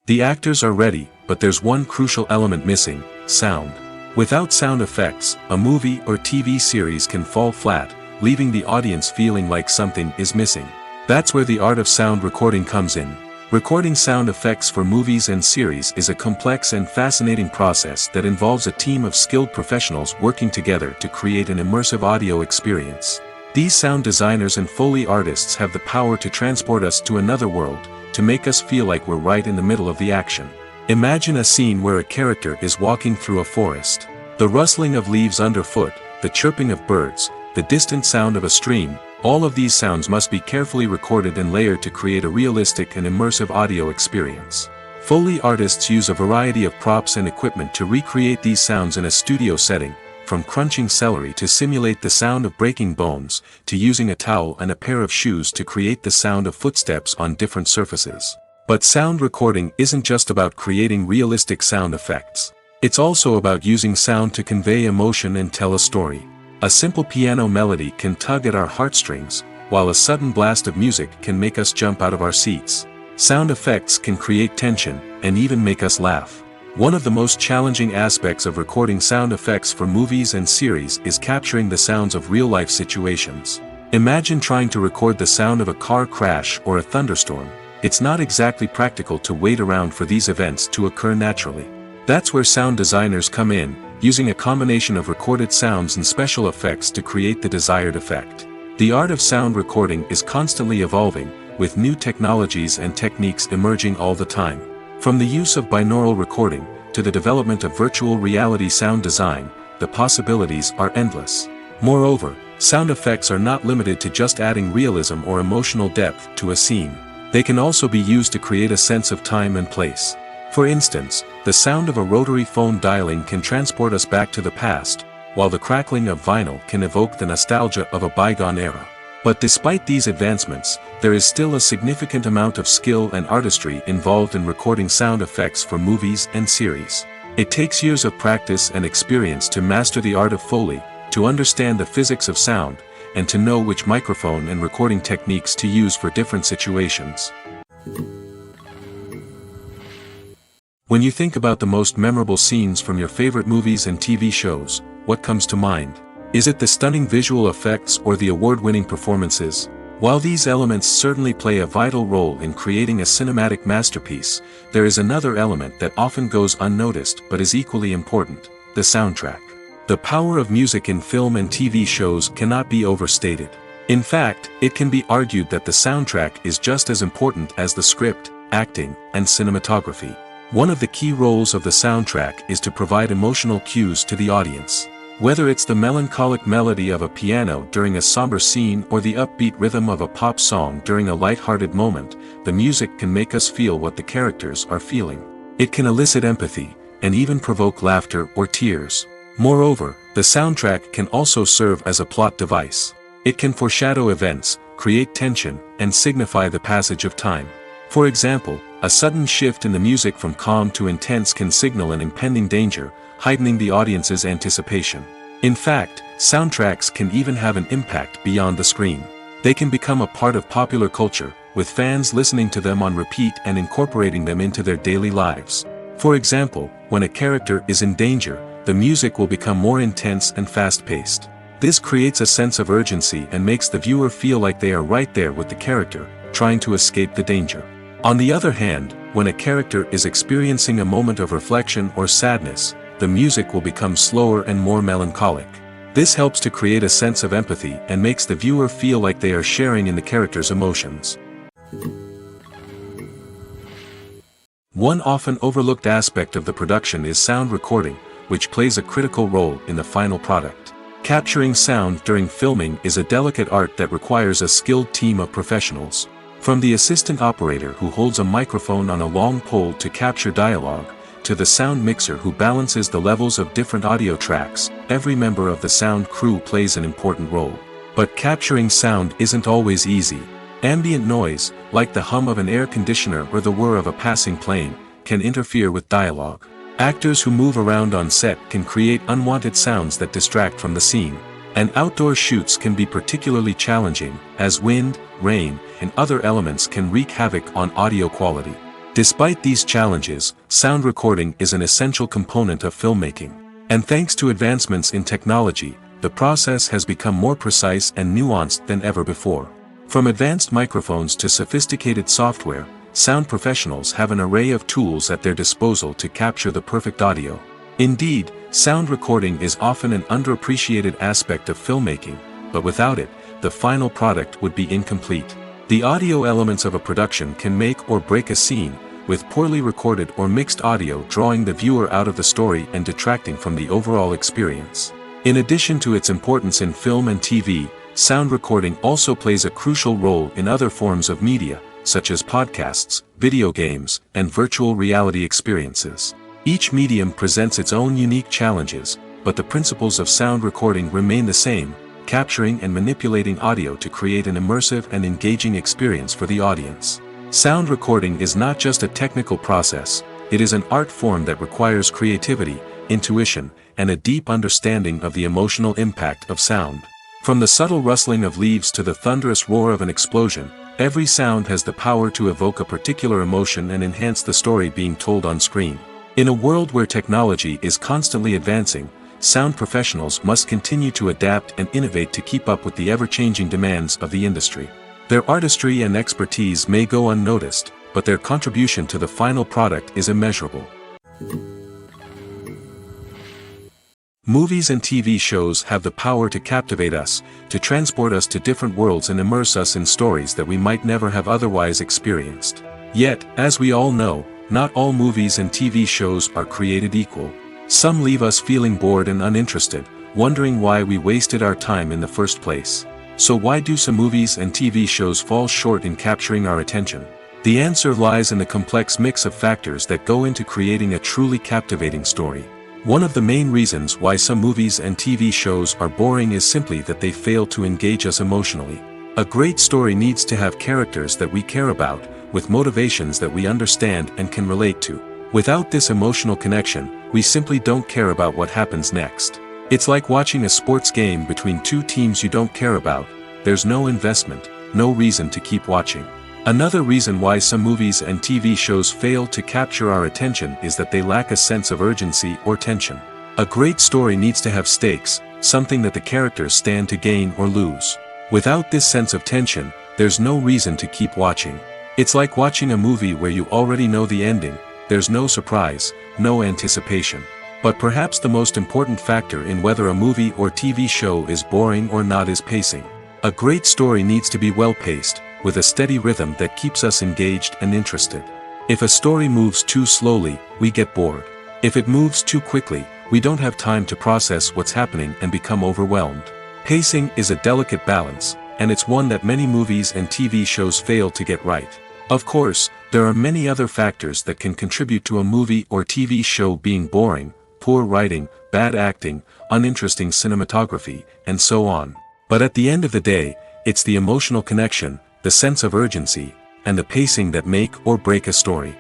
The actors are ready, but there's one crucial element missing: sound. Without sound effects, a movie or TV series can fall flat, leaving the audience feeling like something is missing. That's where the art of sound recording comes in. Recording sound effects for movies and series is a complex and fascinating process that involves a team of skilled professionals working together to create an immersive audio experience. These sound designers and Foley artists have the power to transport us to another world, to make us feel like we're right in the middle of the action. Imagine a scene where a character is walking through a forest. The rustling of leaves underfoot, the chirping of birds, the distant sound of a stream, all of these sounds must be carefully recorded and layered to create a realistic and immersive audio experience. Foley artists use a variety of props and equipment to recreate these sounds in a studio setting, from crunching celery to simulate the sound of breaking bones, to using a towel and a pair of shoes to create the sound of footsteps on different surfaces. But sound recording isn't just about creating realistic sound effects. It's also about using sound to convey emotion and tell a story. A simple piano melody can tug at our heartstrings, while a sudden blast of music can make us jump out of our seats. Sound effects can create tension, and even make us laugh. One of the most challenging aspects of recording sound effects for movies and series is capturing the sounds of real-life situations. Imagine trying to record the sound of a car crash or a thunderstorm. It's not exactly practical to wait around for these events to occur naturally. That's where sound designers come in, using a combination of recorded sounds and special effects to create the desired effect. The art of sound recording is constantly evolving, with new technologies and techniques emerging all the time. From the use of binaural recording, to the development of virtual reality sound design, the possibilities are endless. Moreover, sound effects are not limited to just adding realism or emotional depth to a scene. They can also be used to create a sense of time and place. For instance, the sound of a rotary phone dialing can transport us back to the past, while the crackling of vinyl can evoke the nostalgia of a bygone era. But despite these advancements, there is still a significant amount of skill and artistry involved in recording sound effects for movies and series. It takes years of practice and experience to master the art of Foley, to understand the physics of sound, and to know which microphone and recording techniques to use for different situations. When you think about the most memorable scenes from your favorite movies and TV shows, what comes to mind? Is it the stunning visual effects or the award-winning performances? While these elements certainly play a vital role in creating a cinematic masterpiece, there is another element that often goes unnoticed but is equally important: the soundtrack. The power of music in film and TV shows cannot be overstated. In fact, it can be argued that the soundtrack is just as important as the script, acting, and cinematography. One of the key roles of the soundtrack is to provide emotional cues to the audience. Whether it's the melancholic melody of a piano during a somber scene or the upbeat rhythm of a pop song during a light-hearted moment, the music can make us feel what the characters are feeling. It can elicit empathy, and even provoke laughter or tears. Moreover, the soundtrack can also serve as a plot device. It can foreshadow events, create tension, and signify the passage of time. For example, a sudden shift in the music from calm to intense can signal an impending danger, heightening the audience's anticipation. In fact, soundtracks can even have an impact beyond the screen. They can become a part of popular culture, with fans listening to them on repeat and incorporating them into their daily lives. For example, when a character is in danger, the music will become more intense and fast-paced. This creates a sense of urgency and makes the viewer feel like they are right there with the character, trying to escape the danger. On the other hand, when a character is experiencing a moment of reflection or sadness, the music will become slower and more melancholic. This helps to create a sense of empathy and makes the viewer feel like they are sharing in the character's emotions. One often overlooked aspect of the production is sound recording, which plays a critical role in the final product. Capturing sound during filming is a delicate art that requires a skilled team of professionals. From the assistant operator who holds a microphone on a long pole to capture dialogue, to the sound mixer who balances the levels of different audio tracks, every member of the sound crew plays an important role. But capturing sound isn't always easy. Ambient noise, like the hum of an air conditioner or the whir of a passing plane, can interfere with dialogue. Actors who move around on set can create unwanted sounds that distract from the scene. And outdoor shoots can be particularly challenging, as wind, rain, and other elements can wreak havoc on audio quality. Despite these challenges, sound recording is an essential component of filmmaking. And thanks to advancements in technology, the process has become more precise and nuanced than ever before. From advanced microphones to sophisticated software, sound professionals have an array of tools at their disposal to capture the perfect audio. Indeed, sound recording is often an underappreciated aspect of filmmaking, but without it, the final product would be incomplete. The audio elements of a production can make or break a scene, with poorly recorded or mixed audio drawing the viewer out of the story and detracting from the overall experience. In addition to its importance in film and TV, sound recording also plays a crucial role in other forms of media, such as podcasts, video games, and virtual reality experiences. Each medium presents its own unique challenges, but the principles of sound recording remain the same: capturing and manipulating audio to create an immersive and engaging experience for the audience. Sound recording is not just a technical process, it is an art form that requires creativity, intuition, and a deep understanding of the emotional impact of sound. From the subtle rustling of leaves to the thunderous roar of an explosion, every sound has the power to evoke a particular emotion and enhance the story being told on screen. In a world where technology is constantly advancing, sound professionals must continue to adapt and innovate to keep up with the ever-changing demands of the industry. Their artistry and expertise may go unnoticed, but their contribution to the final product is immeasurable. Movies and TV shows have the power to captivate us, to transport us to different worlds and immerse us in stories that we might never have otherwise experienced. Yet, as we all know, not all movies and TV shows are created equal. Some leave us feeling bored and uninterested, wondering why we wasted our time in the first place. So why do some movies and TV shows fall short in capturing our attention? The answer lies in the complex mix of factors that go into creating a truly captivating story. One of the main reasons why some movies and TV shows are boring is simply that they fail to engage us emotionally. A great story needs to have characters that we care about, with motivations that we understand and can relate to. Without this emotional connection, we simply don't care about what happens next. It's like watching a sports game between two teams you don't care about. There's no investment, no reason to keep watching. Another reason why some movies and TV shows fail to capture our attention is that they lack a sense of urgency or tension. A great story needs to have stakes, something that the characters stand to gain or lose. Without this sense of tension, there's no reason to keep watching. It's like watching a movie where you already know the ending. There's no surprise, no anticipation. But perhaps the most important factor in whether a movie or TV show is boring or not is pacing. A great story needs to be well-paced, with a steady rhythm that keeps us engaged and interested. If a story moves too slowly, we get bored. If it moves too quickly, we don't have time to process what's happening and become overwhelmed. Pacing is a delicate balance, and it's one that many movies and TV shows fail to get right. Of course, there are many other factors that can contribute to a movie or TV show being boring: poor writing, bad acting, uninteresting cinematography, and so on. But at the end of the day, it's the emotional connection, the sense of urgency, and the pacing that make or break a story.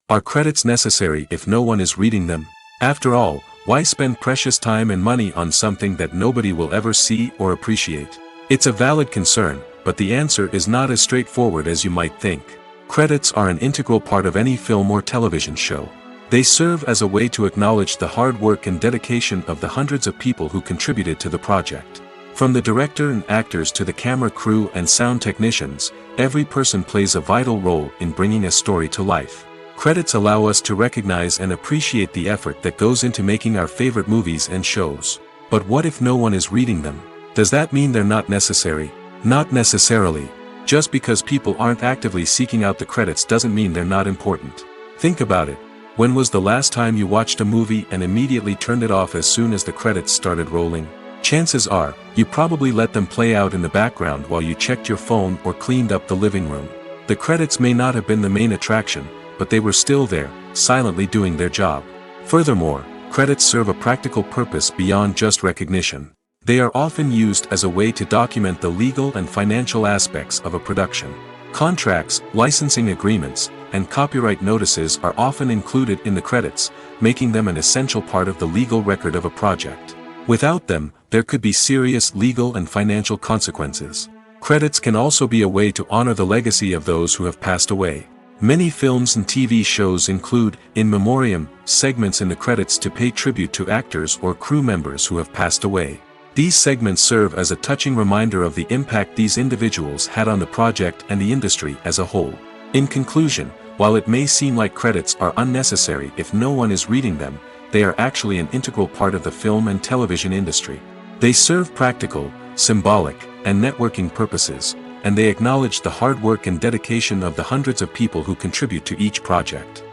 Are credits necessary if no one is reading them? After all, why spend precious time and money on something that nobody will ever see or appreciate? It's a valid concern, but the answer is not as straightforward as you might think. Credits are an integral part of any film or television show. They serve as a way to acknowledge the hard work and dedication of the hundreds of people who contributed to the project. From the director and actors to the camera crew and sound technicians, every person plays a vital role in bringing a story to life. Credits allow us to recognize and appreciate the effort that goes into making our favorite movies and shows. But what if no one is reading them? Does that mean they're not necessary? Not necessarily. Just because people aren't actively seeking out the credits doesn't mean they're not important. Think about it. When was the last time you watched a movie and immediately turned it off as soon as the credits started rolling? Chances are, you probably let them play out in the background while you checked your phone or cleaned up the living room. The credits may not have been the main attraction, but they were still there, silently doing their job. Furthermore, credits serve a practical purpose beyond just recognition. They are often used as a way to document the legal and financial aspects of a production. Contracts, licensing agreements, and copyright notices are often included in the credits, making them an essential part of the legal record of a project. Without them, there could be serious legal and financial consequences. Credits can also be a way to honor the legacy of those who have passed away. Many films and TV shows include, in memoriam, segments in the credits to pay tribute to actors or crew members who have passed away. These segments serve as a touching reminder of the impact these individuals had on the project and the industry as a whole. In conclusion, while it may seem like credits are unnecessary if no one is reading them, they are actually an integral part of the film and television industry. They serve practical, symbolic, and networking purposes, and they acknowledge the hard work and dedication of the hundreds of people who contribute to each project.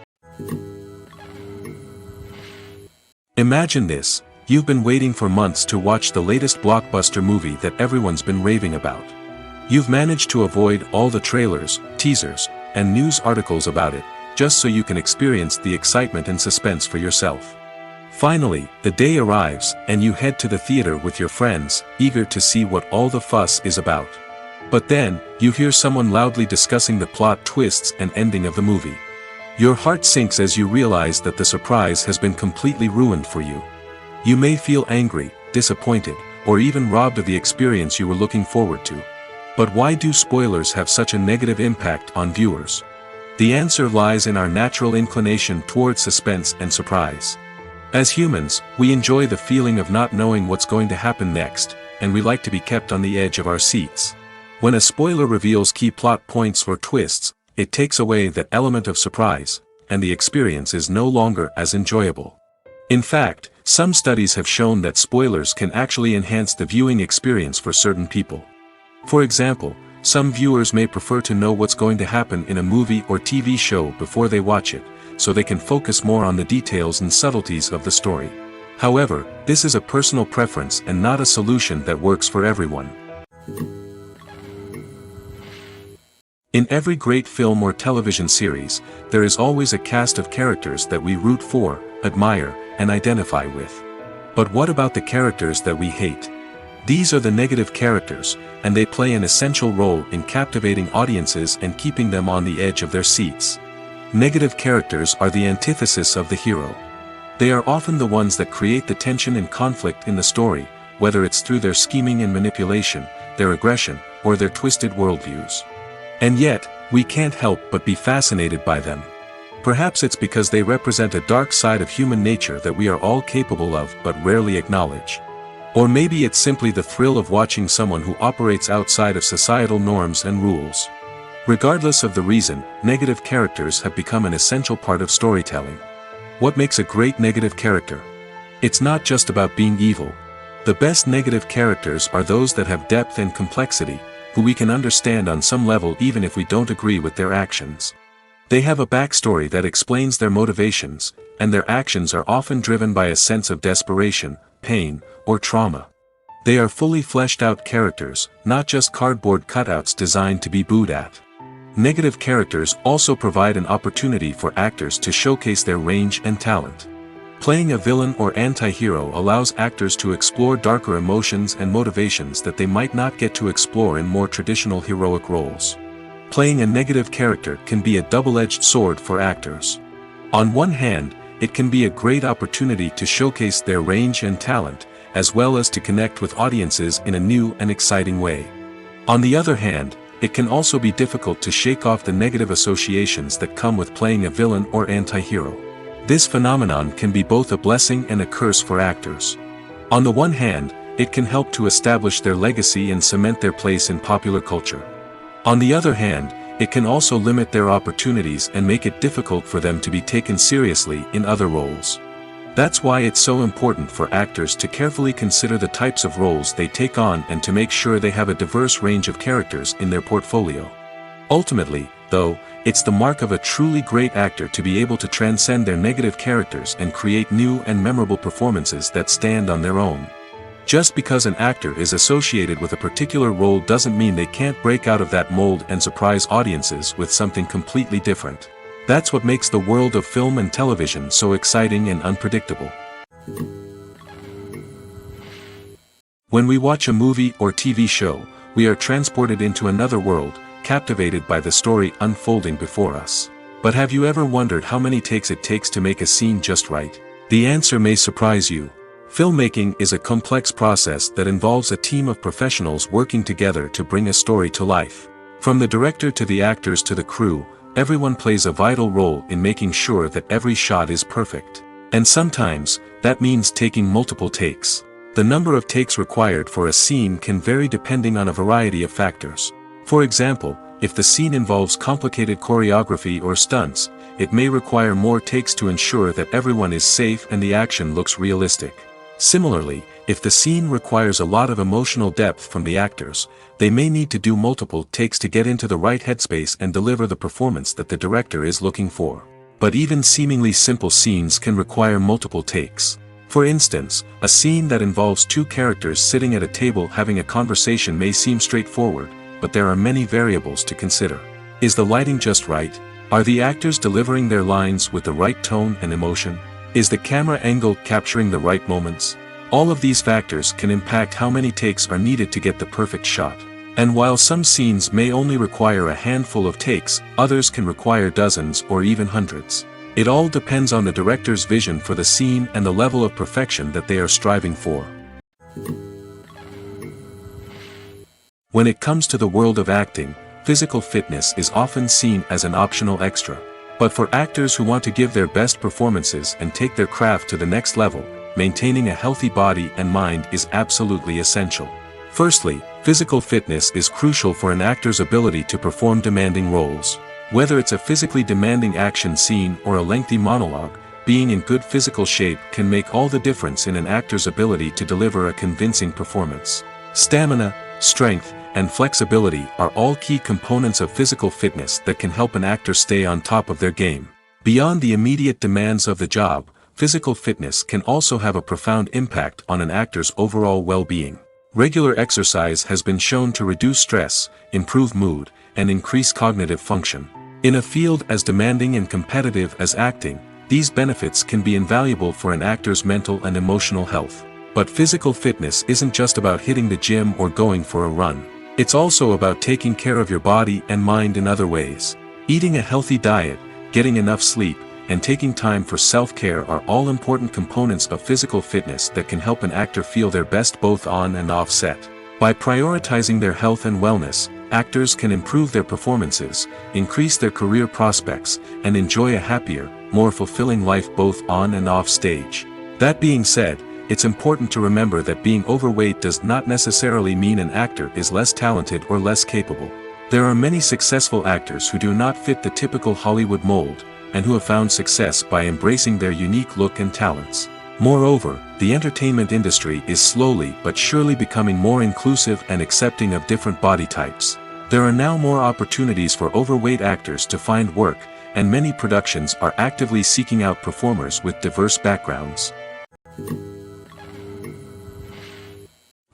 Imagine this. You've been waiting for months to watch the latest blockbuster movie that everyone's been raving about. You've managed to avoid all the trailers, teasers, and news articles about it, just so you can experience the excitement and suspense for yourself. Finally, the day arrives, and you head to the theater with your friends, eager to see what all the fuss is about. But then, you hear someone loudly discussing the plot twists and ending of the movie. Your heart sinks as you realize that the surprise has been completely ruined for you. You may feel angry, disappointed, or even robbed of the experience you were looking forward to. But why do spoilers have such a negative impact on viewers? The answer lies in our natural inclination towards suspense and surprise. As humans, we enjoy the feeling of not knowing what's going to happen next, and we like to be kept on the edge of our seats. When a spoiler reveals key plot points or twists, it takes away that element of surprise, and the experience is no longer as enjoyable. In fact, some studies have shown that spoilers can actually enhance the viewing experience for certain people. For example, some viewers may prefer to know what's going to happen in a movie or TV show before they watch it, so they can focus more on the details and subtleties of the story. However, this is a personal preference and not a solution that works for everyone. In every great film or television series, there is always a cast of characters that we root for, admire, and identify with. But what about the characters that we hate? These are the negative characters, and they play an essential role in captivating audiences and keeping them on the edge of their seats. Negative characters are the antithesis of the hero. They are often the ones that create the tension and conflict in the story, whether it's through their scheming and manipulation, their aggression, or their twisted worldviews. And yet, we can't help but be fascinated by them. Perhaps it's because they represent a dark side of human nature that we are all capable of but rarely acknowledge. Or maybe it's simply the thrill of watching someone who operates outside of societal norms and rules. Regardless of the reason, negative characters have become an essential part of storytelling. What makes a great negative character? It's not just about being evil. The best negative characters are those that have depth and complexity, who we can understand on some level even if we don't agree with their actions. They have a backstory that explains their motivations, and their actions are often driven by a sense of desperation, pain, or trauma. They are fully fleshed out characters, not just cardboard cutouts designed to be booed at. Negative characters also provide an opportunity for actors to showcase their range and talent. Playing a villain or anti-hero allows actors to explore darker emotions and motivations that they might not get to explore in more traditional heroic roles. Playing a negative character can be a double-edged sword for actors. On one hand, it can be a great opportunity to showcase their range and talent, as well as to connect with audiences in a new and exciting way. On the other hand, it can also be difficult to shake off the negative associations that come with playing a villain or anti-hero. This phenomenon can be both a blessing and a curse for actors. On the one hand, it can help to establish their legacy and cement their place in popular culture. On the other hand, it can also limit their opportunities and make it difficult for them to be taken seriously in other roles. That's why it's so important for actors to carefully consider the types of roles they take on and to make sure they have a diverse range of characters in their portfolio. Ultimately, though, it's the mark of a truly great actor to be able to transcend their negative characters and create new and memorable performances that stand on their own. Just because an actor is associated with a particular role doesn't mean they can't break out of that mold and surprise audiences with something completely different. That's what makes the world of film and television so exciting and unpredictable. When we watch a movie or TV show, we are transported into another world, captivated by the story unfolding before us. But have you ever wondered how many takes it takes to make a scene just right? The answer may surprise you. Filmmaking is a complex process that involves a team of professionals working together to bring a story to life. From the director to the actors to the crew, everyone plays a vital role in making sure that every shot is perfect. And sometimes, that means taking multiple takes. The number of takes required for a scene can vary depending on a variety of factors. For example, if the scene involves complicated choreography or stunts, it may require more takes to ensure that everyone is safe and the action looks realistic. Similarly, if the scene requires a lot of emotional depth from the actors, they may need to do multiple takes to get into the right headspace and deliver the performance that the director is looking for. But even seemingly simple scenes can require multiple takes. For instance, a scene that involves two characters sitting at a table having a conversation may seem straightforward, but there are many variables to consider. Is the lighting just right? Are the actors delivering their lines with the right tone and emotion? Is the camera angle capturing the right moments? All of these factors can impact how many takes are needed to get the perfect shot. And while some scenes may only require a handful of takes, others can require dozens or even hundreds. It all depends on the director's vision for the scene and the level of perfection that they are striving for. When it comes to the world of acting, physical fitness is often seen as an optional extra. But for actors who want to give their best performances and take their craft to the next level, maintaining a healthy body and mind is absolutely essential. Firstly, physical fitness is crucial for an actor's ability to perform demanding roles. Whether it's a physically demanding action scene or a lengthy monologue, being in good physical shape can make all the difference in an actor's ability to deliver a convincing performance. Stamina, strength, and flexibility are all key components of physical fitness that can help an actor stay on top of their game. Beyond the immediate demands of the job, physical fitness can also have a profound impact on an actor's overall well-being. Regular exercise has been shown to reduce stress, improve mood, and increase cognitive function. In a field as demanding and competitive as acting, these benefits can be invaluable for an actor's mental and emotional health. But physical fitness isn't just about hitting the gym or going for a run. It's also about taking care of your body and mind in other ways. Eating a healthy diet, getting enough sleep, and taking time for self-care are all important components of physical fitness that can help an actor feel their best both on and off set. By prioritizing their health and wellness, actors can improve their performances, increase their career prospects, and enjoy a happier, more fulfilling life both on and off stage. That being said, it's important to remember that being overweight does not necessarily mean an actor is less talented or less capable. There are many successful actors who do not fit the typical Hollywood mold, and who have found success by embracing their unique look and talents. Moreover, the entertainment industry is slowly but surely becoming more inclusive and accepting of different body types. There are now more opportunities for overweight actors to find work, and many productions are actively seeking out performers with diverse backgrounds.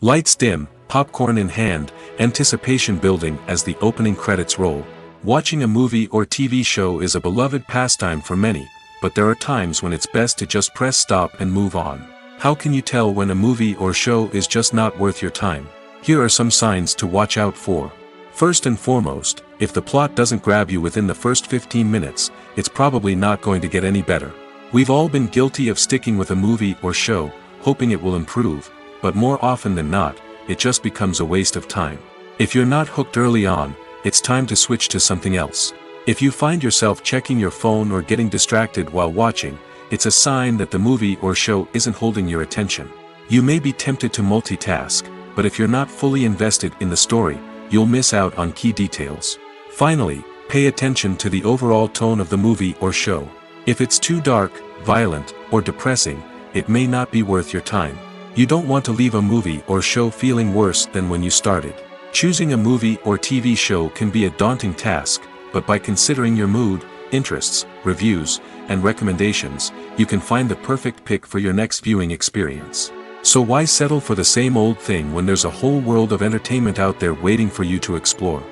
Lights dim, popcorn in hand, anticipation building as the opening credits roll. Watching a movie or TV show is a beloved pastime for many, but there are times when it's best to just press stop and move on. How can you tell when a movie or show is just not worth your time? Here are some signs to watch out for. First and foremost, if the plot doesn't grab you within the first 15 minutes, it's probably not going to get any better. We've all been guilty of sticking with a movie or show, hoping it will improve, but more often than not, it just becomes a waste of time. If you're not hooked early on, it's time to switch to something else. If you find yourself checking your phone or getting distracted while watching, it's a sign that the movie or show isn't holding your attention. You may be tempted to multitask, but if you're not fully invested in the story, you'll miss out on key details. Finally, pay attention to the overall tone of the movie or show. If it's too dark, violent, or depressing, it may not be worth your time. You don't want to leave a movie or show feeling worse than when you started. Choosing a movie or TV show can be a daunting task, but by considering your mood, interests, reviews, and recommendations, you can find the perfect pick for your next viewing experience. So why settle for the same old thing when there's a whole world of entertainment out there waiting for you to explore?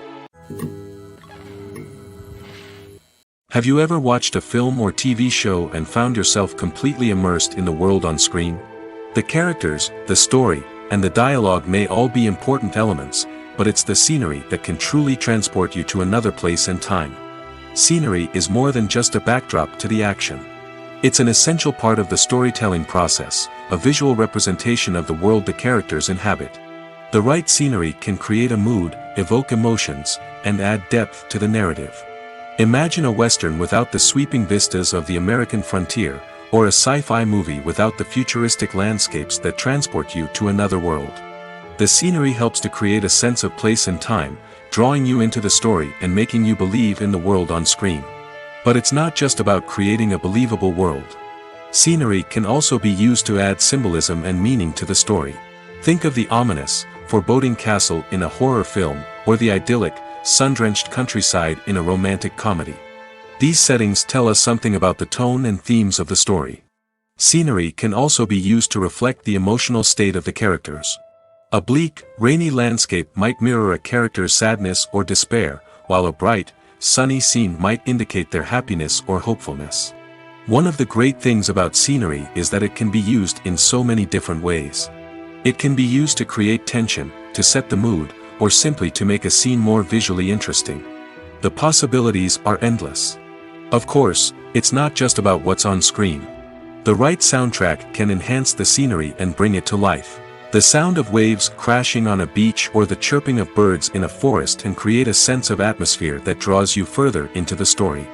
Have you ever watched a film or TV show and found yourself completely immersed in the world on screen? The characters, the story, and the dialogue may all be important elements, but it's the scenery that can truly transport you to another place and time. Scenery is more than just a backdrop to the action. It's an essential part of the storytelling process, a visual representation of the world the characters inhabit. The right scenery can create a mood, evoke emotions, and add depth to the narrative. Imagine a Western without the sweeping vistas of the American frontier, or a sci-fi movie without the futuristic landscapes that transport you to another world. The scenery helps to create a sense of place and time, drawing you into the story and making you believe in the world on screen. But it's not just about creating a believable world. Scenery can also be used to add symbolism and meaning to the story. Think of the ominous, foreboding castle in a horror film, or the idyllic, sun-drenched countryside in a romantic comedy. These settings tell us something about the tone and themes of the story. Scenery can also be used to reflect the emotional state of the characters. A bleak, rainy landscape might mirror a character's sadness or despair, while a bright, sunny scene might indicate their happiness or hopefulness. One of the great things about scenery is that it can be used in so many different ways. It can be used to create tension, to set the mood, or simply to make a scene more visually interesting. The possibilities are endless. Of course, it's not just about what's on screen. The right soundtrack can enhance the scenery and bring it to life. The sound of waves crashing on a beach or the chirping of birds in a forest can create a sense of atmosphere that draws you further into the story.